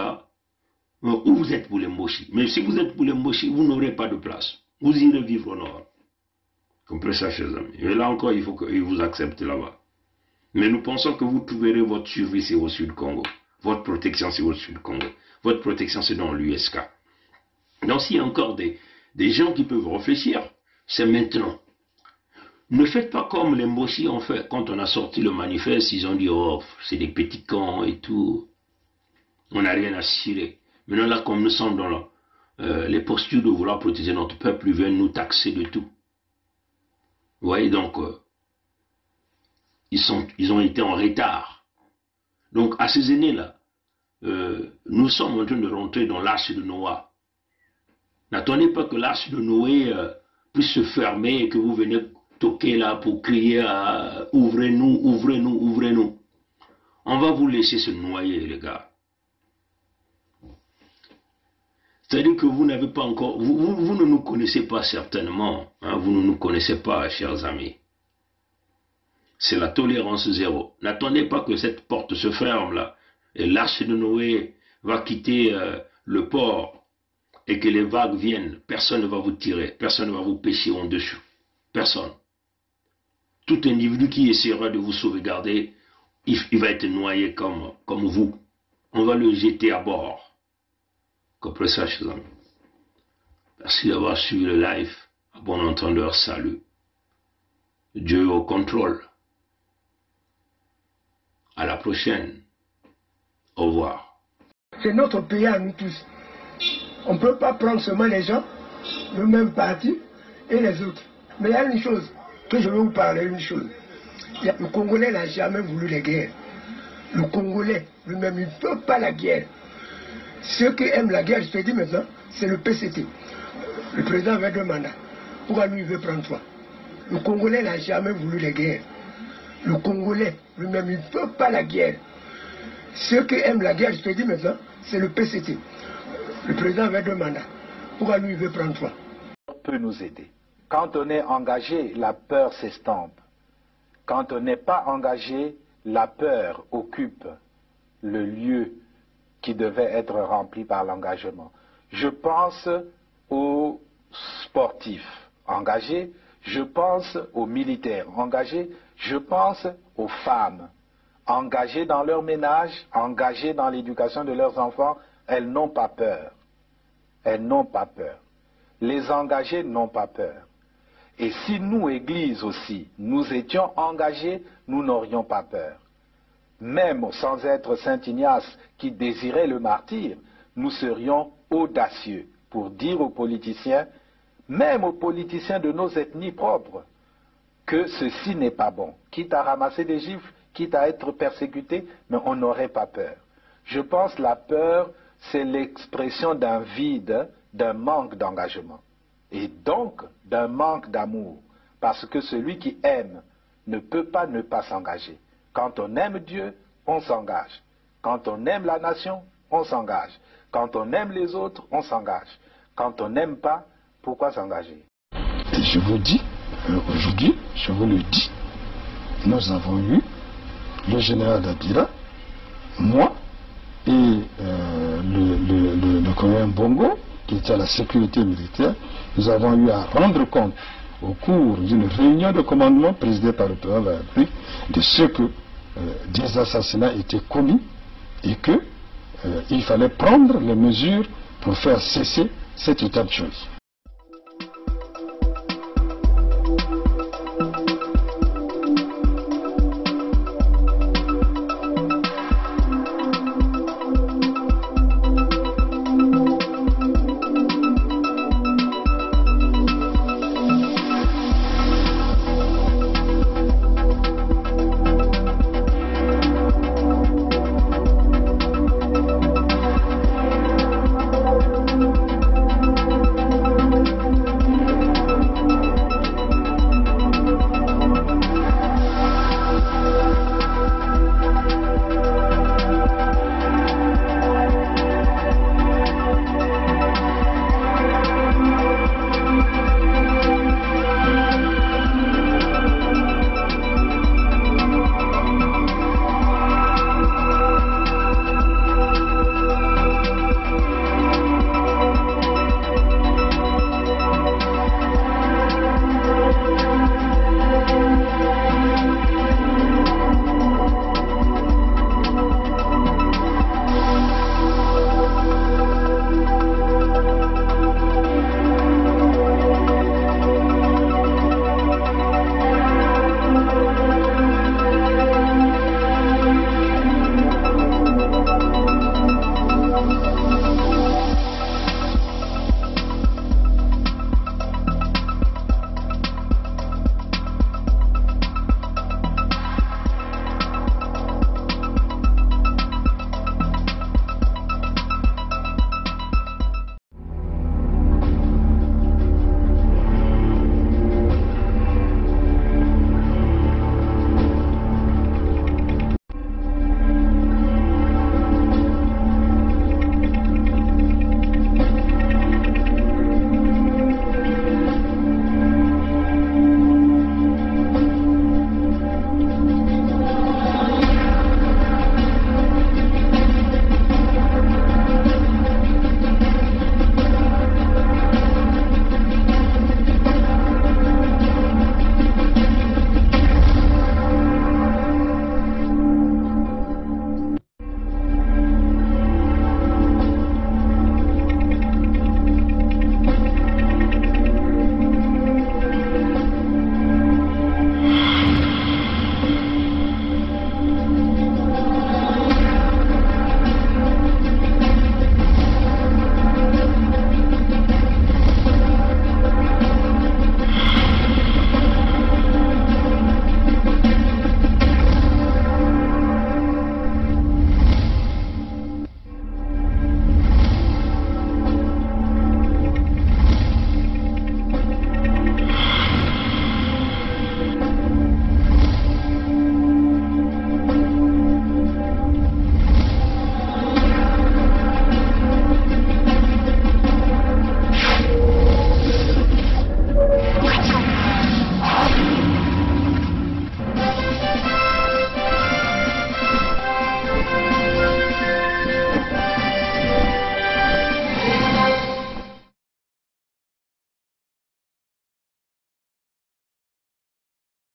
ou vous êtes pour les Mboshi. Mais si vous êtes pour les Mboshi, vous n'aurez pas de place. Vous irez vivre au nord. Comprenez ça, chers amis. Et là encore, il faut qu'ils vous acceptent là-bas. Mais nous pensons que vous trouverez votre survie, c'est au Sud Congo. Votre protection, c'est au Sud Congo. Votre protection, c'est dans l'USK. Donc, s'il y a encore des gens qui peuvent réfléchir, c'est maintenant. Ne faites pas comme les Mboshi ont fait. Quand on a sorti le manifeste, ils ont dit, oh, c'est des petits camps et tout. On n'a rien à cirer. Maintenant, là, comme nous sommes dans les postures de vouloir protéger notre peuple, ils viennent nous taxer de tout. Vous voyez, donc, ils ont été en retard. Donc, à ces années-là, nous sommes en train de rentrer dans l'arche de Noé. N'attendez pas que l'arche de Noé puisse se fermer et que vous venez toquer là pour crier « Ouvrez-nous, ouvrez-nous, ouvrez-nous ». On va vous laisser se noyer, les gars. C'est-à-dire que vous n'avez pas encore... Vous ne nous connaissez pas certainement. Hein, vous ne nous connaissez pas, chers amis. C'est la tolérance zéro. N'attendez pas que cette porte se ferme là. Et l'arche de Noé va quitter le port. Et que les vagues viennent. Personne ne va vous tirer. Personne ne va vous pêcher en dessous. Personne. Tout individu qui essaiera de vous sauvegarder, il va être noyé comme vous. On va le jeter à bord. Comprenez ça, chers amis. Merci d'avoir suivi le live. À bon entendeur, salut. Dieu au contrôle. À la prochaine. Au revoir. C'est notre pays à nous tous. On ne peut pas prendre seulement les gens, le même parti et les autres. Mais il y a une chose que je veux vous parler, une chose. Le Congolais n'a jamais voulu la guerre. Le Congolais lui-même, il ne veut pas la guerre. Ceux qui aiment la guerre, je te dis maintenant, c'est le PCT. Le président avait 2 mandats. Pourquoi lui, il veut prendre 3? Le Congolais n'a jamais voulu la guerre. Le Congolais lui-même, il ne veut pas la guerre. Ceux qui aiment la guerre, je te dis maintenant, c'est le PCT. Le président avait 2 mandats. Pourquoi lui, il veut prendre 3? Peut nous aider. Quand on est engagé, la peur s'estompe. Quand on n'est pas engagé, la peur occupe le lieu qui devait être rempli par l'engagement. Je pense aux sportifs engagés, je pense aux militaires engagés, je pense aux femmes engagées dans leur ménage, engagées dans l'éducation de leurs enfants. Elles n'ont pas peur. Elles n'ont pas peur. Les engagés n'ont pas peur. Et si nous, Église aussi, nous étions engagés, nous n'aurions pas peur. Même sans être Saint Ignace qui désirait le martyre, nous serions audacieux pour dire aux politiciens, même aux politiciens de nos ethnies propres, que ceci n'est pas bon. Quitte à ramasser des gifles, quitte à être persécuté, mais on n'aurait pas peur. Je pense que la peur, c'est l'expression d'un vide, d'un manque d'engagement. Et donc d'un manque d'amour. Parce que celui qui aime ne peut pas ne pas s'engager. Quand on aime Dieu, on s'engage. Quand on aime la nation, on s'engage. Quand on aime les autres, on s'engage. Quand on n'aime pas, pourquoi s'engager? Et je vous dis, aujourd'hui, je vous le dis, nous avons eu le général Dabira, moi et le colonel Bongo, qui était à la sécurité militaire. Nous avons eu à rendre compte au cours d'une réunion de commandement présidée par le président de la République de ce que des assassinats étaient commis et que il fallait prendre les mesures pour faire cesser cet état de choses.